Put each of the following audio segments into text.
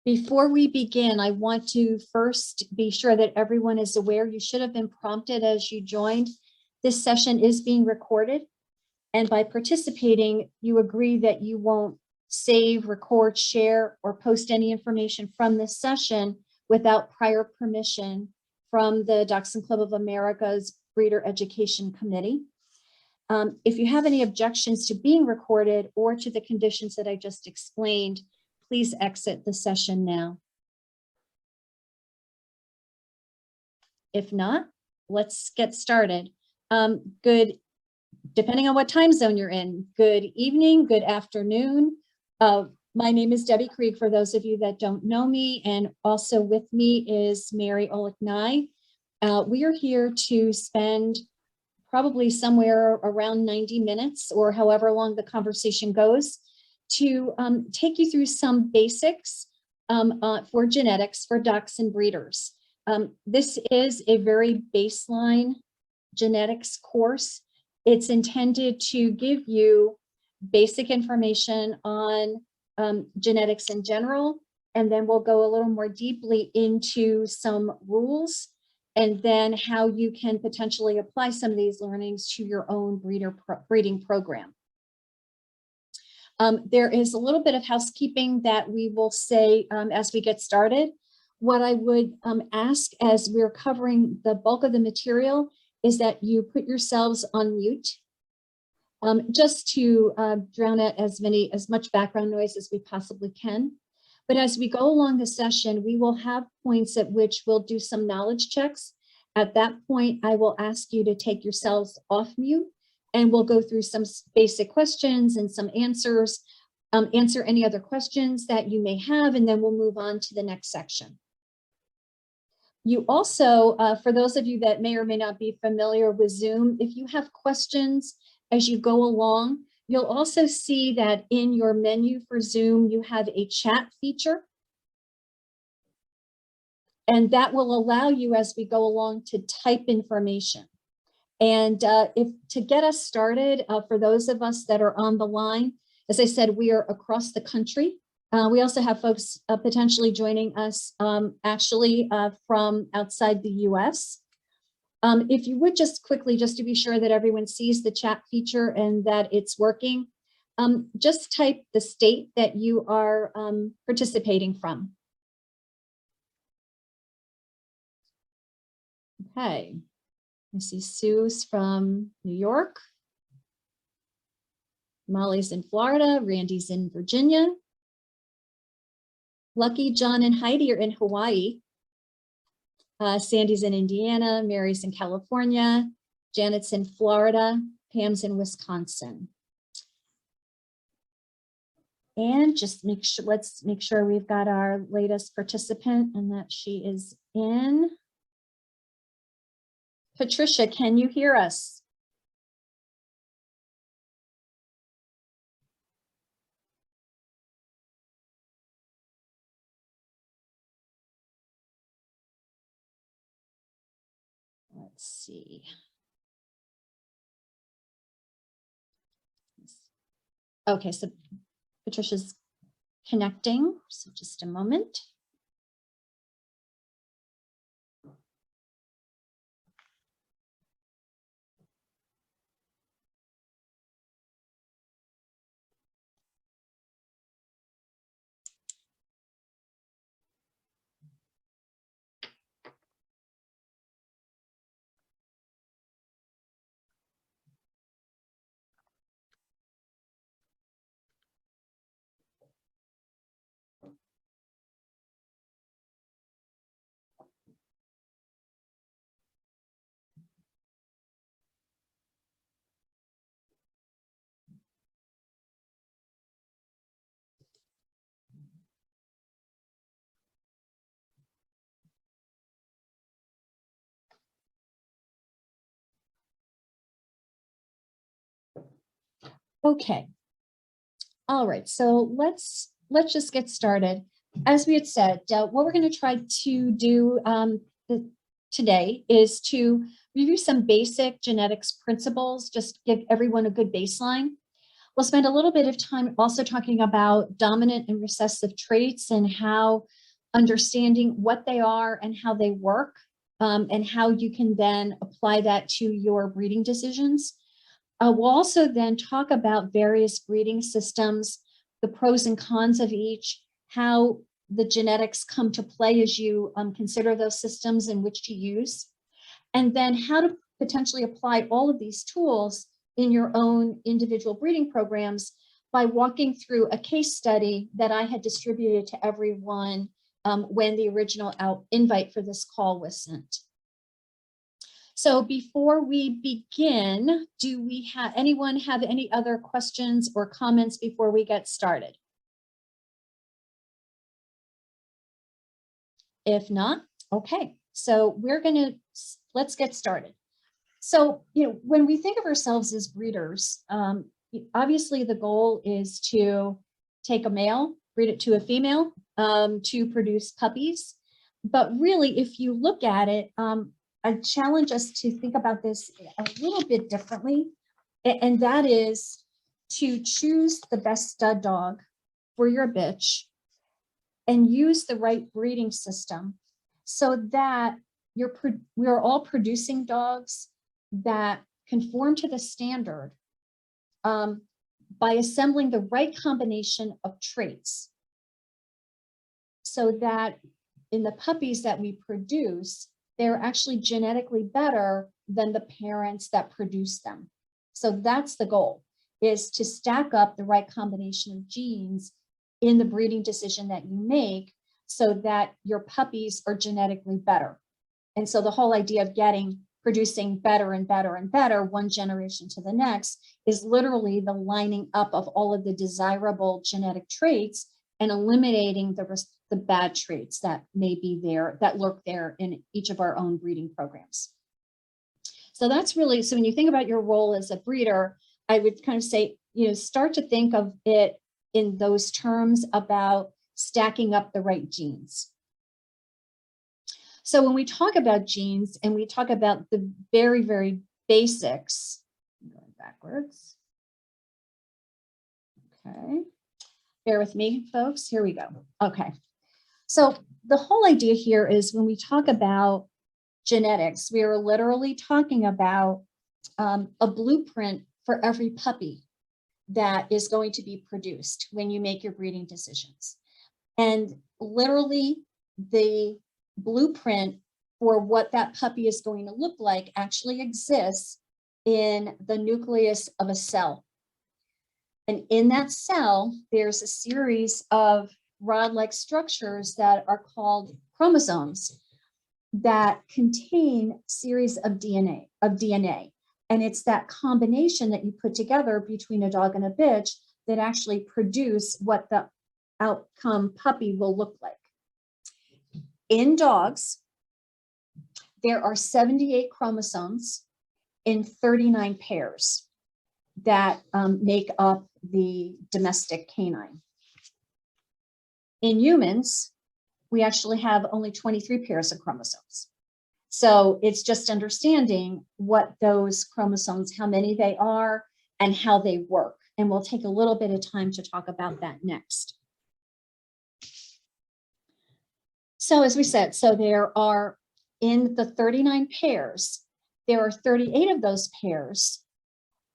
Before we begin, I want to first be sure that everyone is aware. You should have been prompted as you joined. This session is being recorded, and by participating, you agree that you won't save, record, share, or post any information from this session without prior permission from the Dachshund Club of America's Breeder Education Committee. If you have any objections to being recorded or to the conditions that I just explained, please exit the session now. If not, let's get started. Depending on what time zone you're in, good evening, good afternoon. My name is Debbie Krieg, for those of you that don't know me, and also with me is Mary Olick-Nye. We are here to spend probably somewhere around 90 minutes or however long the conversation goes to take you through some basics for genetics for dachshund breeders. This is a very baseline genetics course. It's intended to give you basic information on genetics in general, and then we'll go a little more deeply into some rules and then how you can potentially apply some of these learnings to your own breeding program. There is a little bit of housekeeping that we will say as we get started. What I would ask as we're covering the bulk of the material is that you put yourselves on mute, just to drown out as much background noise as we possibly can. But as we go along the session, we will have points at which we'll do some knowledge checks. At that point, I will ask you to take yourselves off mute, and we'll go through some basic questions and some answers, answer any other questions that you may have, and then we'll move on to the next section. You also, for those of you that may or may not be familiar with Zoom, if you have questions as you go along, you'll also see that in your menu for Zoom, you have a chat feature. And that will allow you as we go along to type information. And to get us started, for those of us that are on the line, as I said, we are across the country. We also have folks potentially joining us actually from outside the US. If you would just quickly, just to be sure that everyone sees the chat feature and that it's working, just type the state that you are participating from. Okay, I see Sue's from New York. Molly's in Florida, Randy's in Virginia. Lucky, John, and Heidi are in Hawaii. Sandy's in Indiana, Mary's in California, Janet's in Florida, Pam's in Wisconsin. And just let's make sure we've got our latest participant and that she is in. Patricia, can you hear us? Let's see. Okay, so Patricia's connecting, so just a moment. Okay. All right, so let's just get started. As we had said, what we're going to try to do today is to review some basic genetics principles, just give everyone a good baseline. We'll spend a little bit of time also talking about dominant and recessive traits and how understanding what they are and how they work, and how you can then apply that to your breeding decisions. We'll also then talk about various breeding systems, the pros and cons of each, how the genetics come to play as you consider those systems and which to use, and then how to potentially apply all of these tools in your own individual breeding programs by walking through a case study that I had distributed to everyone when the original invite for this call was sent. So before we begin, do we have anyone have any other questions or comments before we get started? If not, okay. So let's get started. So, when we think of ourselves as breeders, obviously the goal is to take a male, breed it to a female, to produce puppies. But really, if you look at it, I challenge us to think about this a little bit differently, and that is to choose the best stud dog for your bitch and use the right breeding system so that we are all producing dogs that conform to the standard by assembling the right combination of traits so that in the puppies that we produce, they're actually genetically better than the parents that produce them. So that's the goal, is to stack up the right combination of genes in the breeding decision that you make so that your puppies are genetically better. And so the whole idea of producing better and better and better one generation to the next is literally the lining up of all of the desirable genetic traits and eliminating the bad traits that may be there, that lurk there in each of our own breeding programs. So that's really, so when you think about your role as a breeder, I would kind of say, start to think of it in those terms about stacking up the right genes. So when we talk about genes and we talk about the very, very basics, going backwards. Okay, bear with me, folks. Here we go. Okay. So the whole idea here is when we talk about genetics, we are literally talking about a blueprint for every puppy that is going to be produced when you make your breeding decisions. And literally the blueprint for what that puppy is going to look like actually exists in the nucleus of a cell. And in that cell, there's a series of rod-like structures that are called chromosomes that contain series of DNA. And it's that combination that you put together between a dog and a bitch that actually produce what the outcome puppy will look like. In dogs, there are 78 chromosomes in 39 pairs that make up the domestic canine. In humans, we actually have only 23 pairs of chromosomes. So it's just understanding what those chromosomes, how many they are, and how they work. And we'll take a little bit of time to talk about that next. So as we said, so there are, in the 39 pairs, there are 38 of those pairs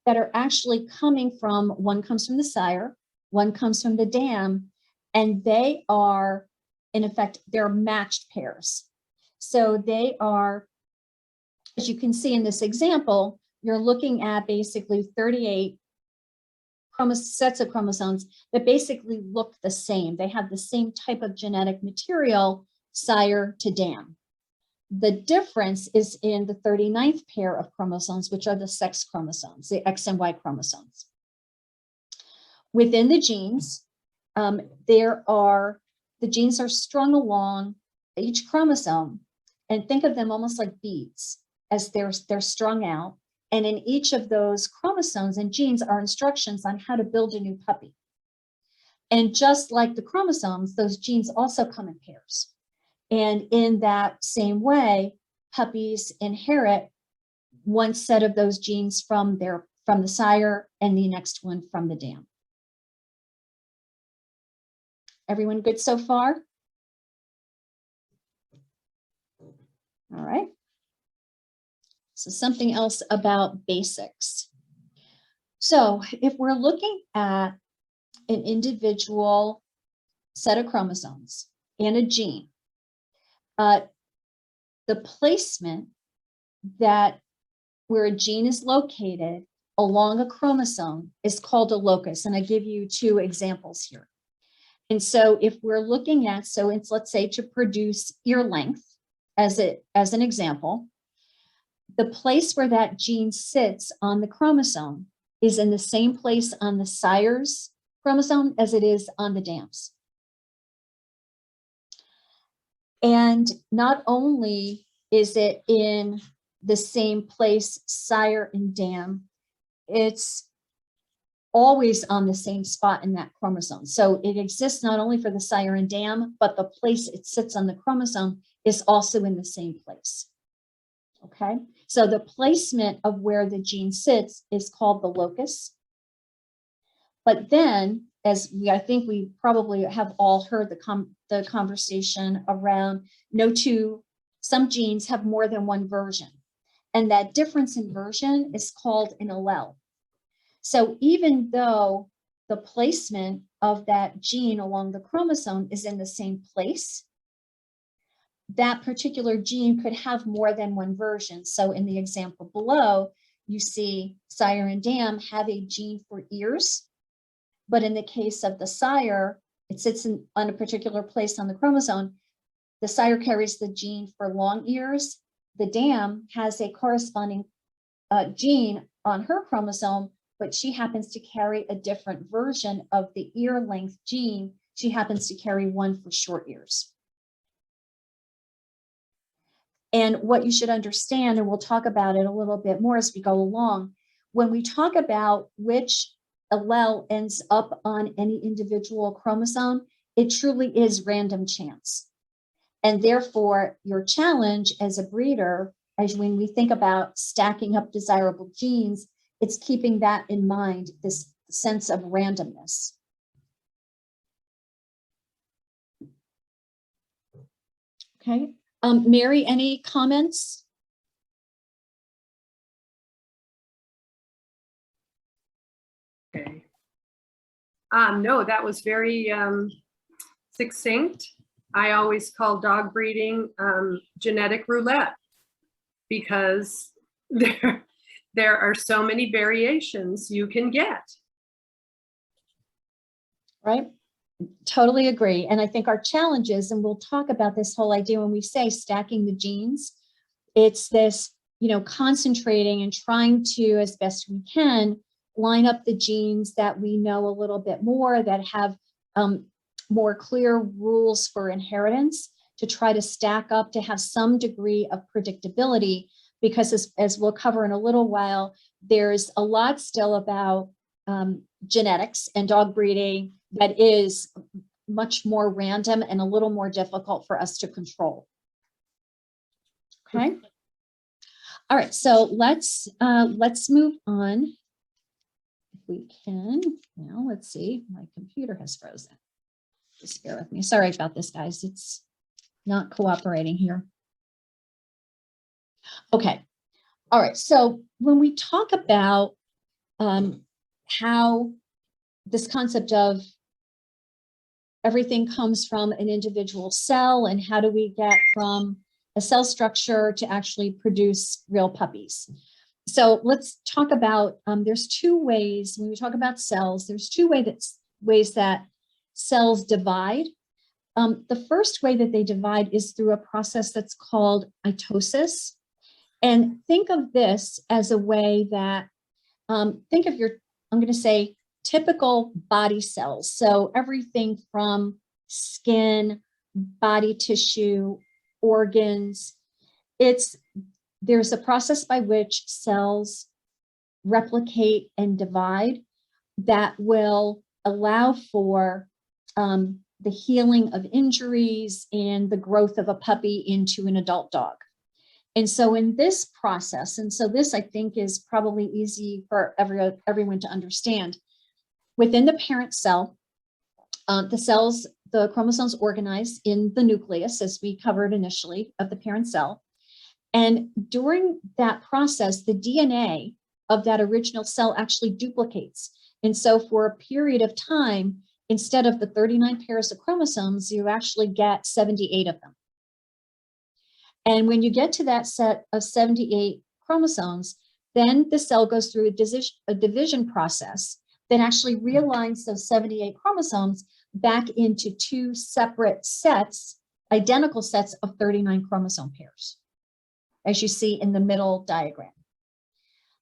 that are actually coming from, one comes from the sire, one comes from the dam, and they are, in effect, they're matched pairs. So they are, as you can see in this example, you're looking at basically 38 sets of chromosomes that basically look the same. They have the same type of genetic material, sire to dam. The difference is in the 39th pair of chromosomes, which are the sex chromosomes, the X and Y chromosomes. Within the genes, the genes are strung along each chromosome, and think of them almost like beads as they're strung out. And in each of those chromosomes and genes are instructions on how to build a new puppy. And just like the chromosomes, those genes also come in pairs. And in that same way, puppies inherit one set of those genes from their from the sire and the next one from the dam. Everyone good so far? All right. So something else about basics. So if we're looking at an individual set of chromosomes and a gene, the placement that where a gene is located along a chromosome is called a locus. And I give you two examples here. And so if we're looking at, so it's, let's say, to produce ear length as an example, the place where that gene sits on the chromosome is in the same place on the sire's chromosome as it is on the dam's. And not only is it in the same place, sire and dam, it's always on the same spot in that chromosome. So it exists not only for the sire and dam, but the place it sits on the chromosome is also in the same place. Okay, so the placement of where the gene sits is called the locus. But then, as I think we probably have all heard the conversation around some genes have more than one version. And that difference in version is called an allele. So even though the placement of that gene along the chromosome is in the same place, that particular gene could have more than one version. So in the example below, you see sire and dam have a gene for ears, but in the case of the sire, it sits on a particular place on the chromosome. The sire carries the gene for long ears. The dam has a corresponding gene on her chromosome, but she happens to carry a different version of the ear length gene. She happens to carry one for short ears. And what you should understand, and we'll talk about it a little bit more as we go along, when we talk about which allele ends up on any individual chromosome, it truly is random chance. And therefore, your challenge as a breeder, as when we think about stacking up desirable genes, it's keeping that in mind, this sense of randomness. Okay. Mary, any comments? Okay. No, that was very succinct. I always call dog breeding genetic roulette because there are so many variations you can get. Right. Totally agree. And I think our challenges, and we'll talk about this whole idea when we say stacking the genes, it's this, concentrating and trying to, as best we can, line up the genes that we know a little bit more, that have more clear rules for inheritance, to try to stack up, to have some degree of predictability, because as we'll cover in a little while, there's a lot still about genetics and dog breeding that is much more random and a little more difficult for us to control. Okay. All right, so let's move on. If we can, now let's see, my computer has frozen. Just bear with me. Sorry about this, guys. It's not cooperating here. Okay. All right, so when we talk about how this concept of everything comes from an individual cell, and how do we get from a cell structure to actually produce real puppies. So let's talk about, there's two ways, when we talk about cells, there's two ways that cells divide. The first way that they divide is through a process that's called mitosis. And think of this as a way that, think of your, I'm going to say, typical body cells. So everything from skin, body tissue, organs. There's a process by which cells replicate and divide that will allow for the healing of injuries and the growth of a puppy into an adult dog. And so in this process, and so this I think is probably easy for everyone to understand, within the parent cell, the chromosomes organize in the nucleus, as we covered initially, of the parent cell. And during that process, the DNA of that original cell actually duplicates. And so for a period of time, instead of the 39 pairs of chromosomes, you actually get 78 of them. And when you get to that set of 78 chromosomes, then the cell goes through a division process that actually realigns those 78 chromosomes back into two separate sets, identical sets of 39 chromosome pairs, as you see in the middle diagram.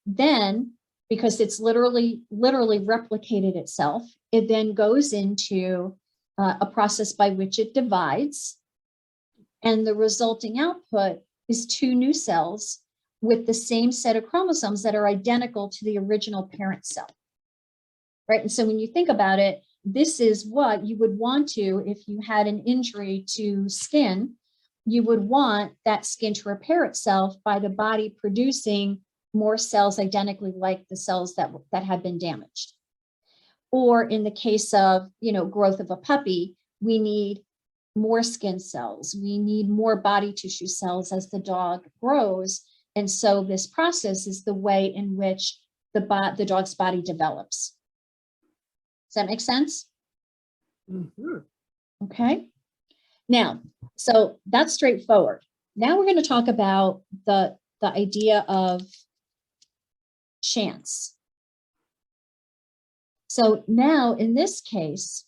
Then, because it's literally replicated itself, it then goes into a process by which it divides. And the resulting output is two new cells with the same set of chromosomes that are identical to the original parent cell. Right? And so when you think about it, this is what you would want to, if you had an injury to skin, you would want that skin to repair itself by the body producing more cells identically like the cells that had been damaged. Or in the case of, growth of a puppy, we need more skin cells. We need more body tissue cells as the dog grows. And so this process is the way in which the dog's body develops. Does that make sense? Mm-hmm. Okay. Now, so that's straightforward. Now we're going to talk about the idea of chance. So now in this case,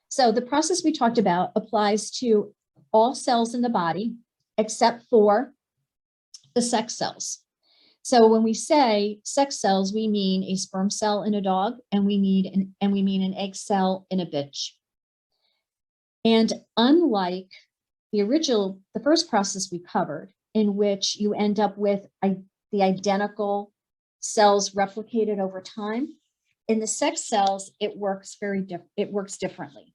so the process we talked about applies to all cells in the body, except for the sex cells. So when we say sex cells, we mean a sperm cell in a dog, and we mean an egg cell in a bitch. And unlike the first process we covered, in which you end up with the identical cells replicated over time, in the sex cells, it works differently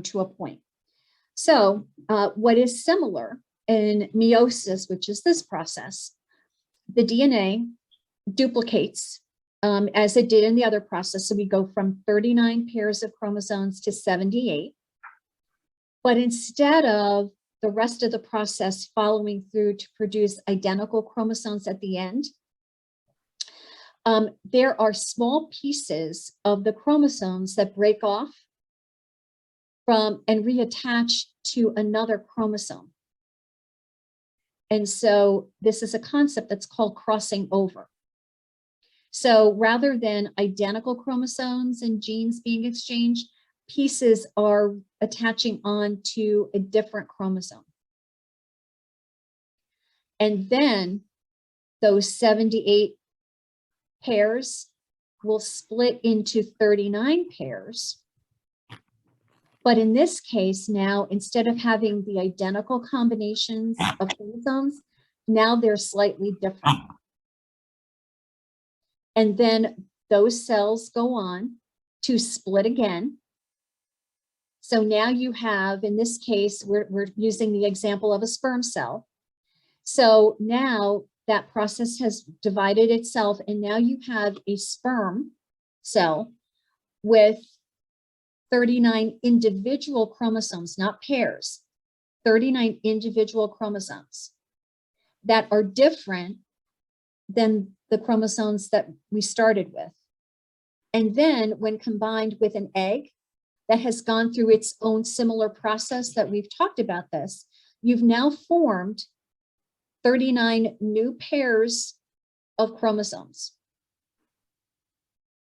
to a point. So what is similar in meiosis, which is this process, the DNA duplicates as it did in the other process. So we go from 39 pairs of chromosomes to 78. But instead of the rest of the process following through to produce identical chromosomes at the end, there are small pieces of the chromosomes that break off from and reattach to another chromosome. And so this is a concept that's called crossing over. So rather than identical chromosomes and genes being exchanged, pieces are attaching on to a different chromosome. And then those 78 pairs will split into 39 pairs. But in this case now, instead of having the identical combinations of chromosomes, now they're slightly different. And then those cells go on to split again. So now you have, in this case, we're using the example of a sperm cell. So now that process has divided itself, and now you have a sperm cell with 39 individual chromosomes, not pairs, 39 individual chromosomes that are different than the chromosomes that we started with. And then when combined with an egg that has gone through its own similar process that we've talked about this, you've now formed 39 new pairs of chromosomes.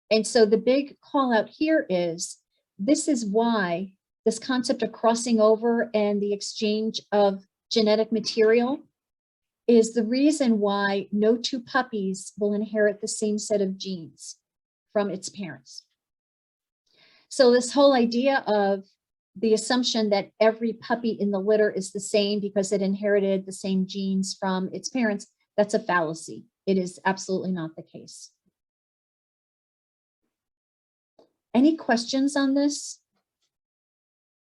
And so the big call out here is, this is why this concept of crossing over and the exchange of genetic material is the reason why no two puppies will inherit the same set of genes from its parents. So this whole idea of the assumption that every puppy in the litter is the same because it inherited the same genes from its parents, that's a fallacy. It is absolutely not the case. Any questions on this?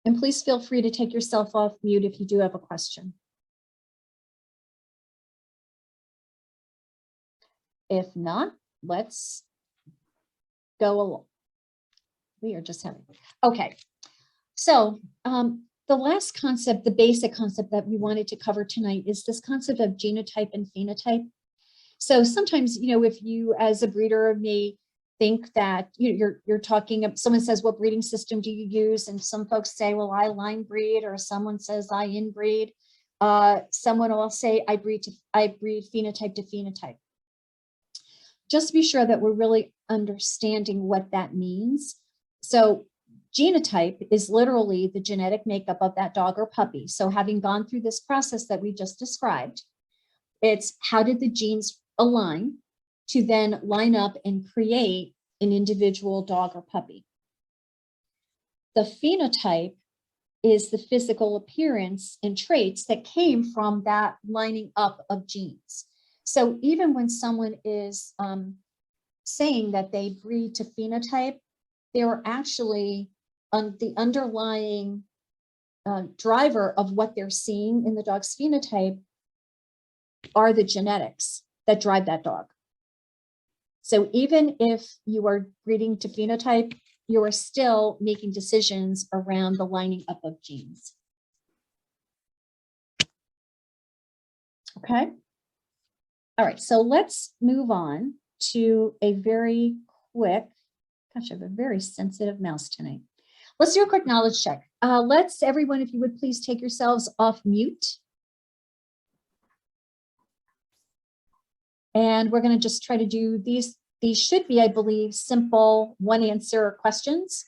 And please feel free to take yourself off mute if you do have a question. If not, let's go along. We are just having, okay. So the last concept, the basic concept that we wanted to cover tonight is this concept of genotype and phenotype. So sometimes, if you as a breeder may think that you're talking, someone says, what breeding system do you use? And some folks say, well, I line breed, or someone says I inbreed. Someone will say I breed phenotype to phenotype. Just be sure that we're really understanding what that means. So genotype is literally the genetic makeup of that dog or puppy. So having gone through this process that we just described, it's how did the genes align to then line up and create an individual dog or puppy. The phenotype is the physical appearance and traits that came from that lining up of genes. So even when someone is saying that they breed to phenotype, they are actually the underlying driver of what they're seeing in the dog's phenotype are the genetics that drive that dog. So even if you are breeding to phenotype, you are still making decisions around the lining up of genes. Okay. All right, so let's move on to a very quick, gosh, I have a very sensitive mouse tonight. Let's do a quick knowledge check. Let's, everyone, if you would please take yourselves off mute. And we're going to just try to do these. These should be, I believe, simple one answer questions.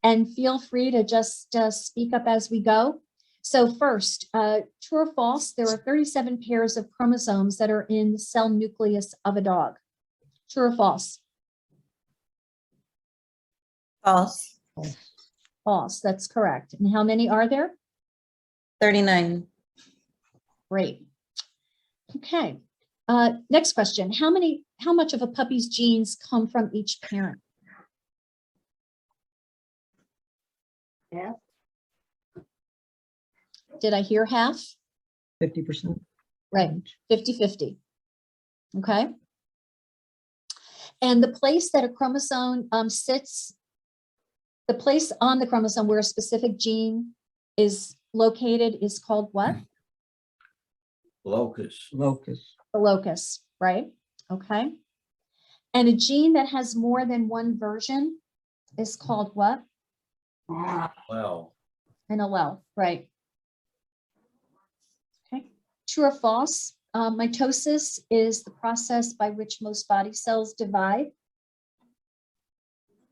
And feel free to just speak up as we go. So first, true or false, there are 37 pairs of chromosomes that are in the cell nucleus of a dog. True or false? False. False, that's correct. And how many are there? 39. Great. Okay. Next question. How much of a puppy's genes come from each parent? Yeah. Did I hear half? 50%. Right, 50-50. Okay. And the place that a chromosome sits, the place on the chromosome where a specific gene is located is called what? Locus. Locus. The locus, right? Okay. And a gene that has more than one version is called what? Well, An allele, right? Okay. True or false? Mitosis is the process by which most body cells divide,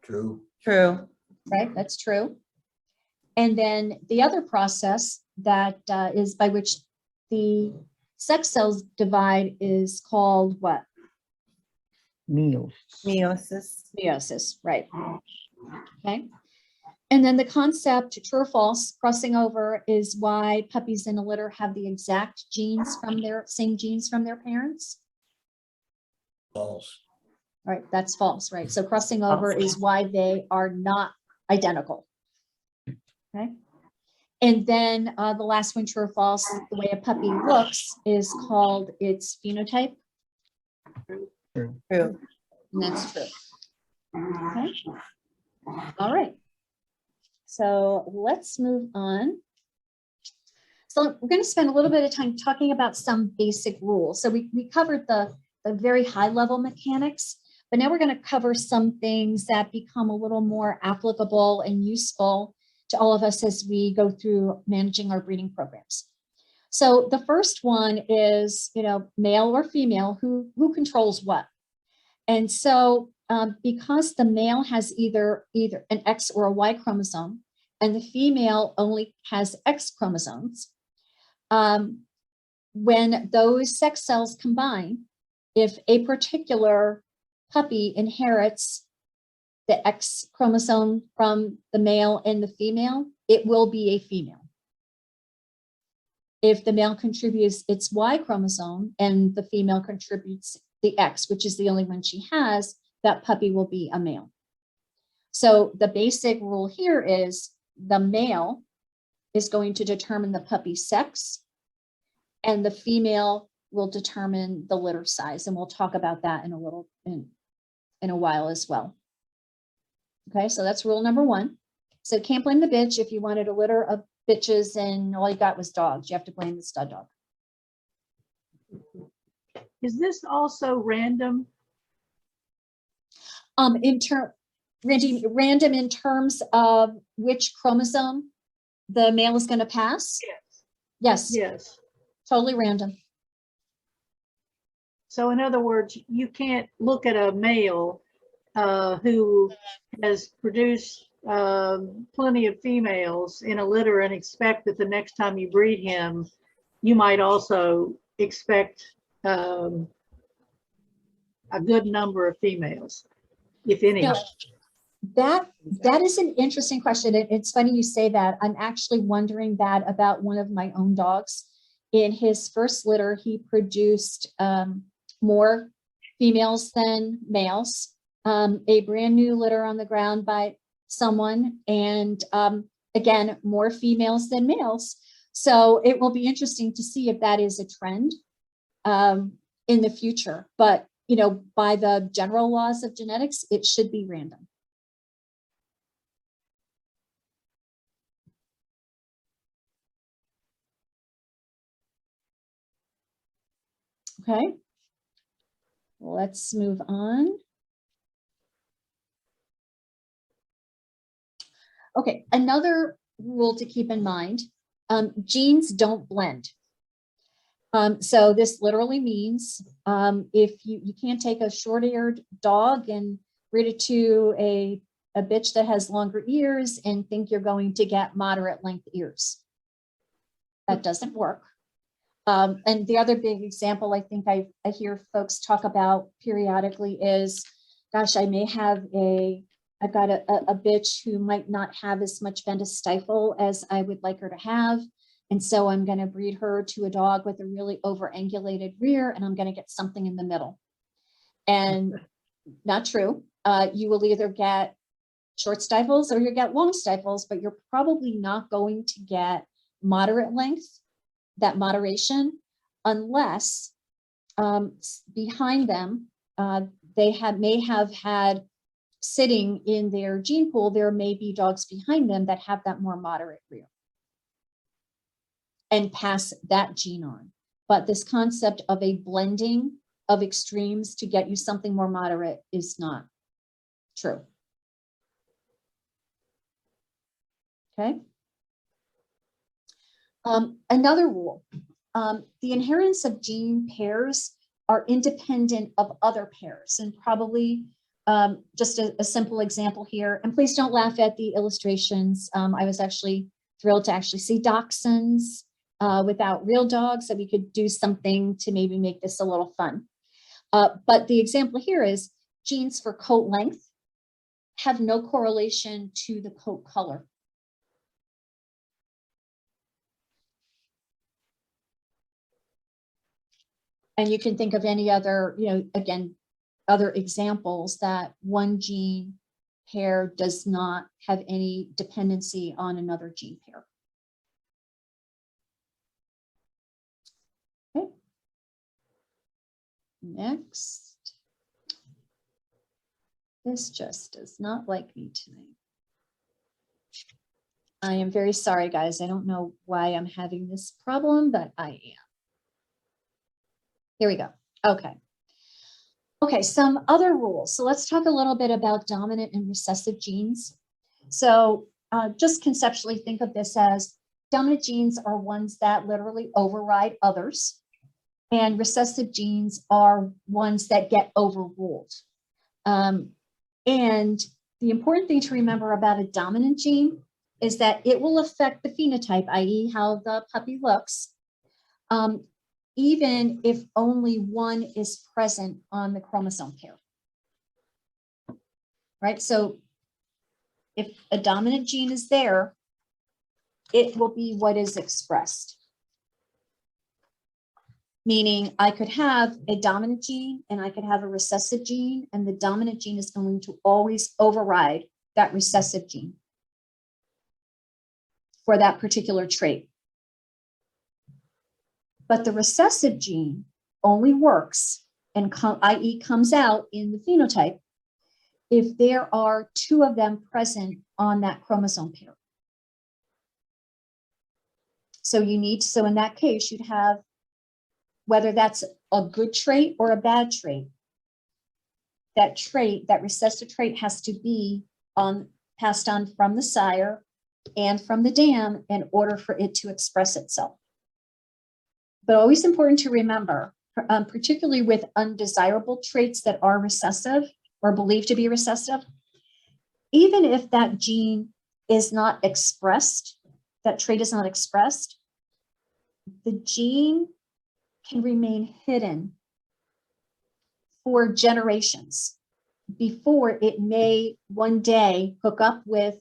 true. True. right? That's true. And then the other process that is by which the sex cells divide is called what? Meals. Meiosis. Meiosis, right? Okay. And then the concept, true or false, crossing over is why puppies in a litter have the exact genes from their same genes from their parents. False. All right, that's false, right? So crossing over is why they are not identical. Okay. And then the last one, true or false, the way a puppy looks is called its phenotype. True. And that's true. Okay. All right. So let's move on. So we're going to spend a little bit of time talking about some basic rules. So we covered the very high level mechanics, but now we're going to cover some things that become a little more applicable and useful to all of us as we go through managing our breeding programs. So the first one is, male or female, who controls what? And so because the male has either an X or a Y chromosome, and the female only has X chromosomes, when those sex cells combine, if a particular puppy inherits the X chromosome from the male and the female, it will be a female. If the male contributes its Y chromosome and the female contributes the X, which is the only one she has, that puppy will be a male. So the basic rule here is the male is going to determine the puppy's sex, and the female will determine the litter size, and we'll talk about that in a while as well. Okay, so that's rule number one. So can't blame the bitch if you wanted a litter of bitches and all you got was dogs. You have to blame the stud dog. Is this also random? Randy, random in terms of which chromosome the male is going to pass? Yes, Yes. totally random. So in other words, you can't look at a male who has produced plenty of females in a litter and expect that the next time you breed him, you might also expect a good number of females, if any. No, that is an interesting question. It's funny you say that. I'm actually wondering that about one of my own dogs. In his first litter, he produced more females than males. A brand new litter on the ground by someone, and again, more females than males. So it will be interesting to see if that is a trend in the future. But you know, by the general laws of genetics, it should be random. Okay, let's move on. Okay, another rule to keep in mind, genes don't blend. So this literally means if you can't take a short-eared dog and breed it to a bitch that has longer ears and think you're going to get moderate length ears. That doesn't work. And the other big example I think I hear folks talk about periodically is, gosh, I've got a bitch who might not have as much venous stifle as I would like her to have. And so I'm going to breed her to a dog with a really over-angulated rear, and I'm going to get something in the middle. And not true. You will either get short stifles or you get long stifles, but you're probably not going to get moderate length, that moderation, unless behind them, they may have had sitting in their gene pool, there may be dogs behind them that have that more moderate rear and pass that gene on. But this concept of a blending of extremes to get you something more moderate is not true. Okay. Another rule, the inheritance of gene pairs are independent of other pairs, and probably just a simple example here, and please don't laugh at the illustrations. I was actually thrilled to actually see dachshunds without real dogs, so we could do something to maybe make this a little fun. But the example here is genes for coat length have no correlation to the coat color. And you can think of any other, again, other examples that one gene pair does not have any dependency on another gene pair. Okay. Next. This just does not like me tonight. I am very sorry, guys. I don't know why I'm having this problem, but I am. Here we go. Okay. Okay, some other rules. So let's talk a little bit about dominant and recessive genes. So just conceptually think of this as dominant genes are ones that literally override others, and recessive genes are ones that get overruled. And the important thing to remember about a dominant gene is that it will affect the phenotype, i.e. how the puppy looks, even if only one is present on the chromosome pair. Right? So if a dominant gene is there, it will be what is expressed. Meaning I could have a dominant gene and I could have a recessive gene, and the dominant gene is going to always override that recessive gene for that particular trait. But the recessive gene only works and i.e. comes out in the phenotype if there are two of them present on that chromosome pair. So in that case, you'd have, whether that's a good trait or a bad trait, that recessive trait has to be passed on from the sire and from the dam in order for it to express itself. But always important to remember, particularly with undesirable traits that are recessive or believed to be recessive, even if that gene is not expressed, that trait is not expressed, the gene can remain hidden for generations before it may one day hook up with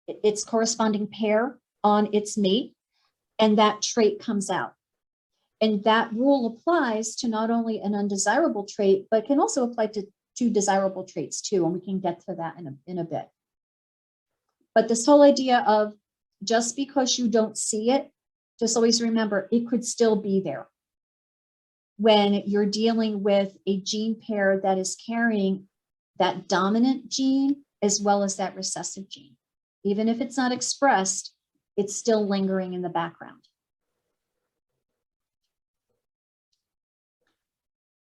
its corresponding pair on its mate, and that trait comes out. And that rule applies to not only an undesirable trait, but can also apply to desirable traits too, and we can get to that in a bit. But this whole idea of just because you don't see it, just always remember it could still be there when you're dealing with a gene pair that is carrying that dominant gene as well as that recessive gene. Even if it's not expressed, it's still lingering in the background.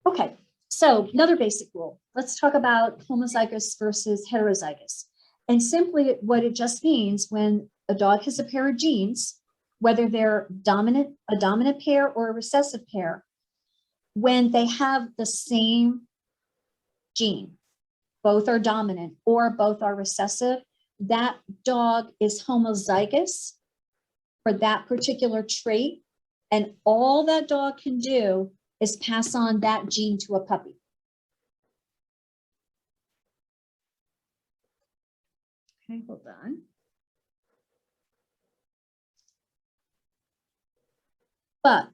Okay, so another basic rule. Let's talk about homozygous versus heterozygous. And simply what it just means when a dog has a pair of genes, whether they're a dominant pair or a recessive pair, when they have the same gene, both are dominant or both are recessive, that dog is homozygous for that particular trait. And all that dog can do is pass on that gene to a puppy. Okay, hold on. But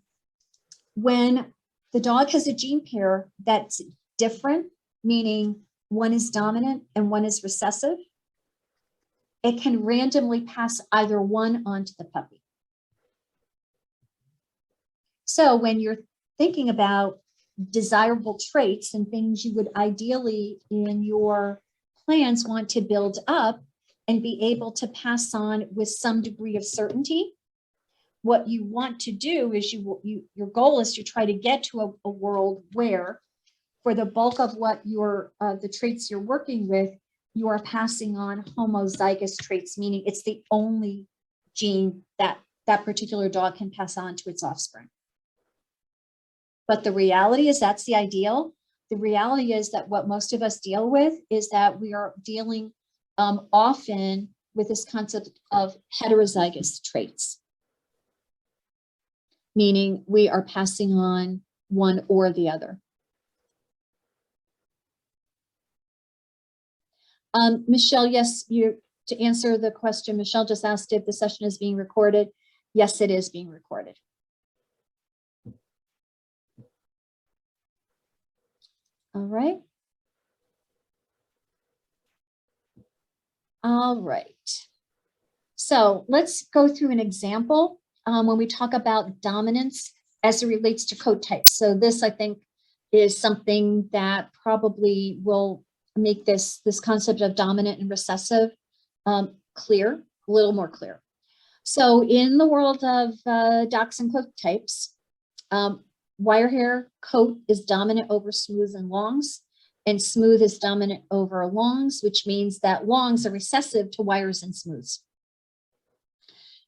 when the dog has a gene pair that's different, meaning one is dominant and one is recessive, it can randomly pass either one onto the puppy. So when you're thinking about desirable traits and things you would ideally in your plans want to build up and be able to pass on with some degree of certainty, what you want to do is your goal is to try to get to a world where for the bulk of what the traits you're working with, you are passing on homozygous traits, meaning it's the only gene that that particular dog can pass on to its offspring. But the reality is that's the ideal. The reality is that what most of us deal with is that we are dealing often with this concept of heterozygous traits, meaning we are passing on one or the other. Michelle, yes, to answer the question, Michelle just asked if the session is being recorded. Yes, it is being recorded. All right. All right. So let's go through an example when we talk about dominance as it relates to coat types. So this, I think, is something that probably will make this concept of dominant and recessive clear, a little more clear. So in the world of Dachshund coat types, wire hair coat is dominant over smooth and longs, and smooth is dominant over longs, which means that longs are recessive to wires and smooths.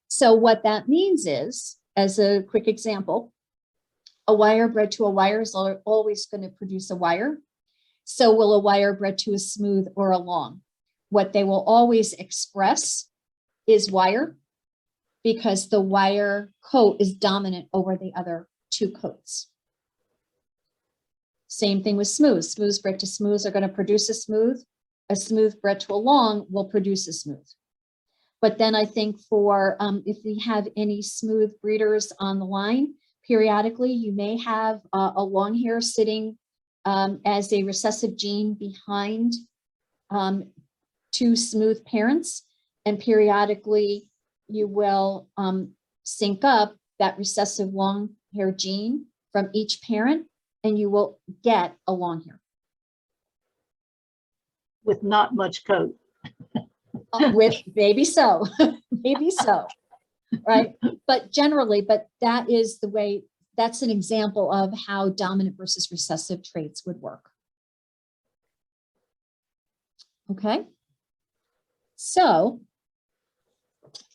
So what that means is, as a quick example, a wire bred to a wire is always going to produce a wire. So will a wire bred to a smooth or a long. What they will always express is wire, because the wire coat is dominant over the other two coats. Same thing with smooth. Smooths bred to smooths are going to produce a smooth. A smooth bred to a long will produce a smooth. But then I think for if we have any smooth breeders on the line, periodically you may have a long hair sitting as a recessive gene behind two smooth parents, and periodically you will sync up that recessive long hair gene from each parent and you will get a long hair. With not much coat. With maybe so, maybe so, right? But generally, but that is the way, that's an example of how dominant versus recessive traits would work. Okay. So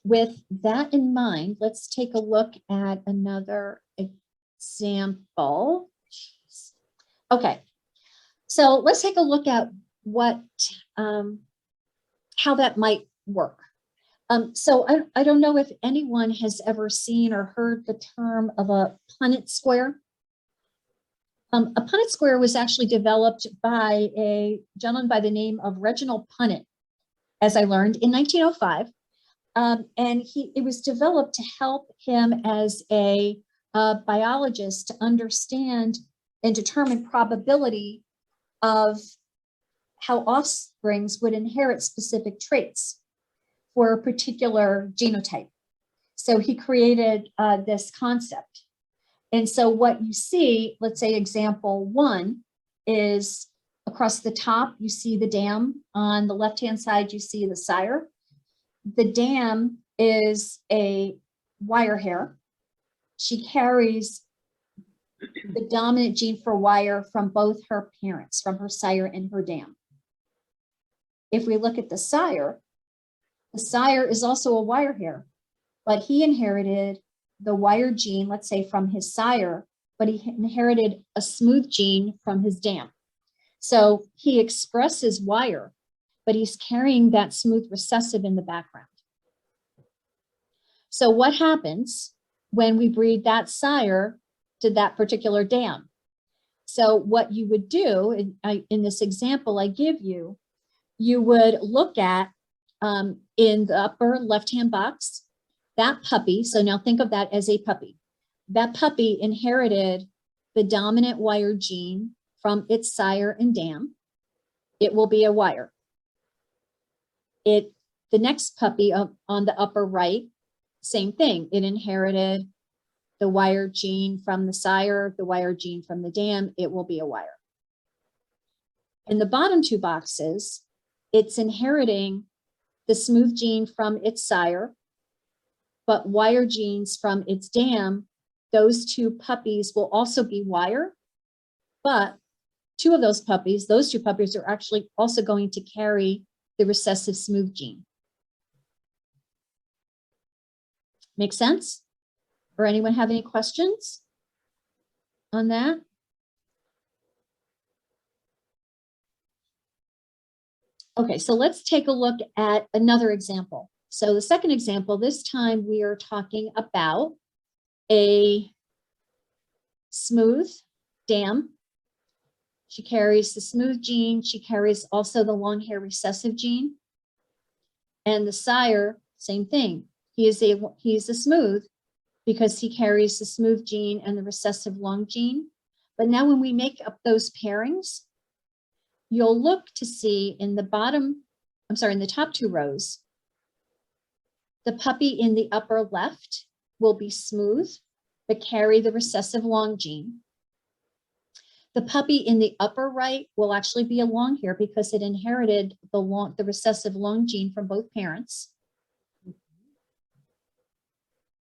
with that in mind, let's take a look at another example. Jeez. Okay. So let's take a look at what, how that might work. So I don't know if anyone has ever seen or heard the term of a Punnett square. A Punnett square was actually developed by a gentleman by the name of Reginald Punnett, as I learned, in 1905. And it was developed to help him as a biologist to understand and determine probability of how offsprings would inherit specific traits for a particular genotype. So he created this concept. And so what you see, let's say example 1 is across the top, you see the dam. On the left-hand side, you see the sire. The dam is a wire hair. She carries the dominant gene for wire from both her parents, from her sire and her dam. If we look at the sire is also a wire hair, but he inherited the wire gene, let's say from his sire, but he inherited a smooth gene from his dam. So he expresses wire, but he's carrying that smooth recessive in the background. So what happens when we breed that sire to that particular dam? So what you would do in this example I give you, you would look at in the upper left-hand box, that puppy. So now think of that as a puppy. That puppy inherited the dominant wire gene from its sire and dam. It will be a wire. The next puppy on the upper right, same thing. It inherited the wire gene from the sire, the wire gene from the dam. It will be a wire. In the bottom 2 boxes, it's inheriting the smooth gene from its sire, but wire genes from its dam. Those 2 puppies will also be wire, but 2 of those 2 puppies are actually also going to carry the recessive smooth gene. Make sense? Or anyone have any questions on that? Okay, so let's take a look at another example. So the second example, this time we are talking about a smooth dam. She carries the smooth gene. She carries also the long hair recessive gene. And the sire, same thing. He is a smooth because he carries the smooth gene and the recessive long gene. But now when we make up those pairings, you'll look to see in the in the top 2 rows, the puppy in the upper left will be smooth, but carry the recessive long gene. The puppy in the upper right will actually be a long hair because it inherited the recessive long gene from both parents.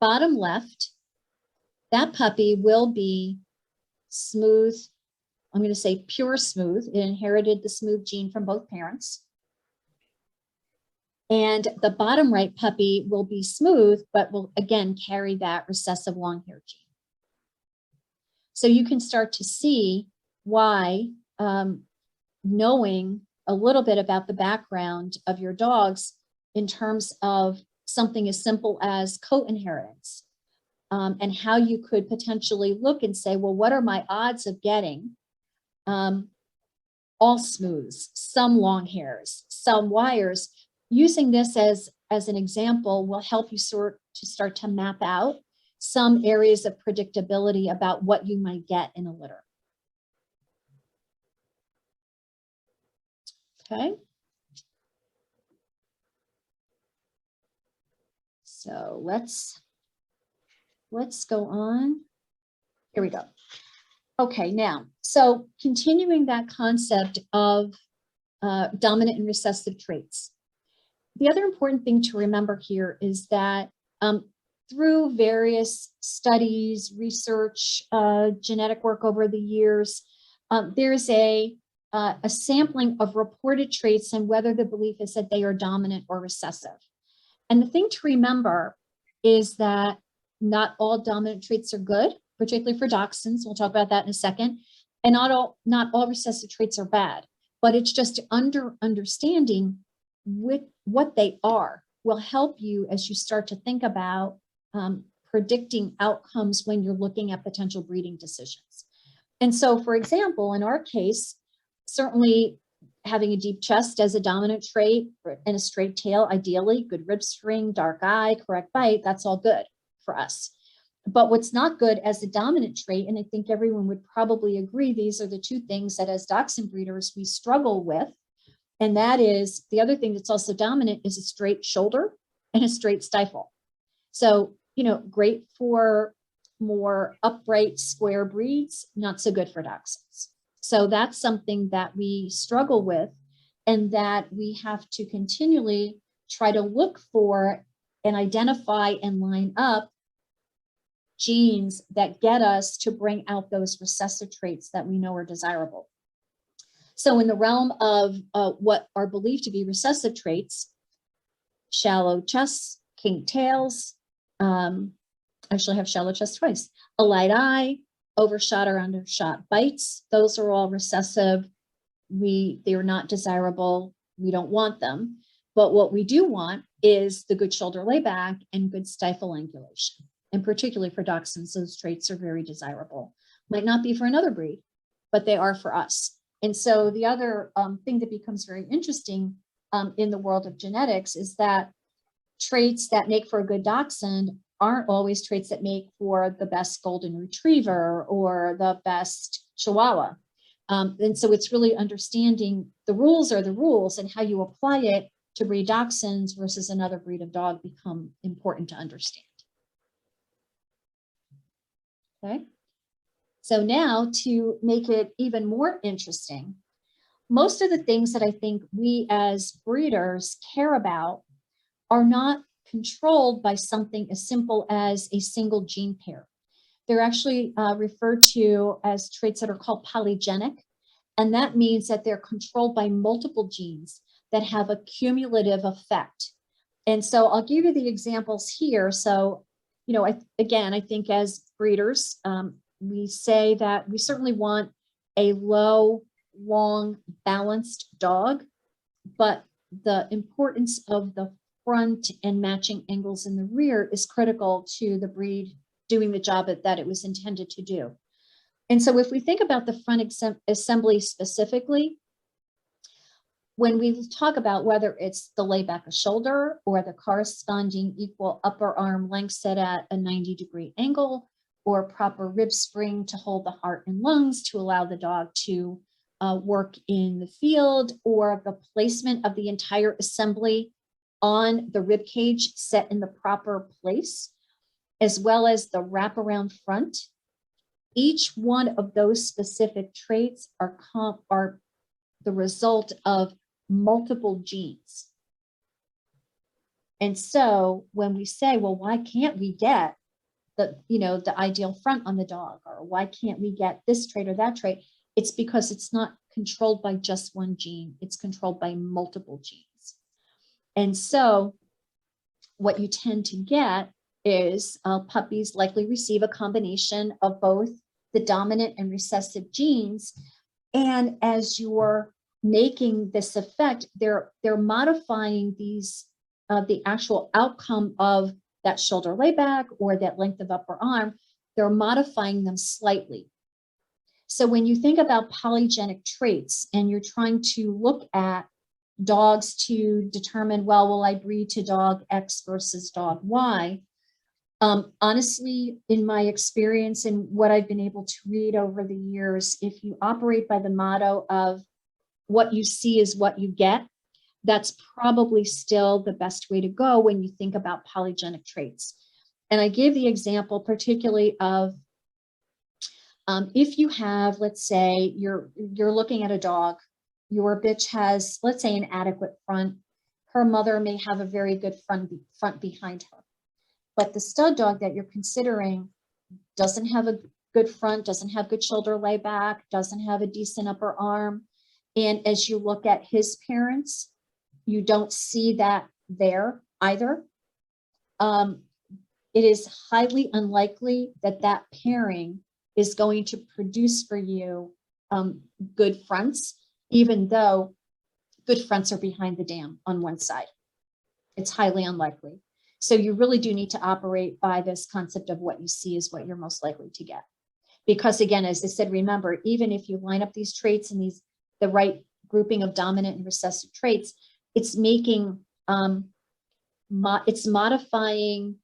Bottom left, that puppy will be smooth. I'm going to say pure smooth. It inherited the smooth gene from both parents. And the bottom right puppy will be smooth, but will again carry that recessive long hair gene. So you can start to see why knowing a little bit about the background of your dogs in terms of something as simple as coat inheritance and how you could potentially look and say, well, what are my odds of getting all smooths, some long hairs, some wires? Using this as an example will help you start to map out some areas of predictability about what you might get in a litter. Okay. So let's go on. Here we go. Okay, now, so continuing that concept of dominant and recessive traits. The other important thing to remember here is that through various studies, research, genetic work over the years, there's a sampling of reported traits and whether the belief is that they are dominant or recessive. And the thing to remember is that not all dominant traits are good, particularly for dachshunds. We'll talk about that in a second. And not all recessive traits are bad, but it's just understanding what they are will help you as you start to think about predicting outcomes when you're looking at potential breeding decisions. And so, for example, in our case, certainly having a deep chest as a dominant trait and a straight tail, ideally, good rib string, dark eye, correct bite, that's all good for us. But what's not good as a dominant trait, and I think everyone would probably agree, these are the two things that as dachshund breeders we struggle with. And that is the other thing that's also dominant is a straight shoulder and a straight stifle. So, great for more upright square breeds, not so good for dachshunds. So that's something that we struggle with and that we have to continually try to look for and identify and line up genes that get us to bring out those recessive traits that we know are desirable. So in the realm of what are believed to be recessive traits, shallow chests, kink tails, actually have shallow chest twice, a light eye, overshot or undershot bites, those are all recessive. They're not desirable. We don't want them. But what we do want is the good shoulder layback and good stifle angulation. And particularly for dachshunds, those traits are very desirable. Might not be for another breed, but they are for us. And so the other thing that becomes very interesting in the world of genetics is that traits that make for a good dachshund aren't always traits that make for the best golden retriever or the best chihuahua. And so it's really understanding the rules are the rules and how you apply it to breed dachshunds versus another breed of dog become important to understand. Okay. So now to make it even more interesting, most of the things that I think we as breeders care about are not controlled by something as simple as a single gene pair. They're actually referred to as traits that are called polygenic. And that means that they're controlled by multiple genes that have a cumulative effect. And so I'll give you the examples here. So, I think as breeders, we say that we certainly want a low, long, balanced dog, but the importance of the front and matching angles in the rear is critical to the breed doing the job that it was intended to do. And so if we think about the front assembly specifically, when we talk about whether it's the layback of shoulder or the corresponding equal upper arm length set at a 90-degree angle, or proper rib spring to hold the heart and lungs to allow the dog to work in the field, or the placement of the entire assembly on the rib cage set in the proper place, as well as the wraparound front. Each one of those specific traits are the result of multiple genes. And so when we say, well, why can't we get the ideal front on the dog, or why can't we get this trait or that trait? It's because it's not controlled by just one gene. It's controlled by multiple genes. And so what you tend to get is puppies likely receive a combination of both the dominant and recessive genes. And as you're making this effect, they're modifying these, the actual outcome of that shoulder layback or that length of upper arm, they're modifying them slightly. So when you think about polygenic traits and you're trying to look at dogs to determine, well, will I breed to dog X versus dog Y? Honestly, in my experience and what I've been able to read over the years, if you operate by the motto of what you see is what you get, that's probably still the best way to go when you think about polygenic traits. And I give the example particularly of If you have, let's say you're looking at a dog, your bitch has, let's say, an adequate front. Her mother may have a very good front behind her. But the stud dog that you're considering doesn't have a good front, doesn't have good shoulder lay back, doesn't have a decent upper arm. And as you look at his parents, you don't see that there either. It is highly unlikely that that pairing is going to produce for you good fronts, even though good fronts are behind the dam on one side. It's highly unlikely. So you really do need to operate by this concept of what you see is what you're most likely to get. Because again, as I said, remember, even if you line up these traits and the right grouping of dominant and recessive traits, it's making, it's modifying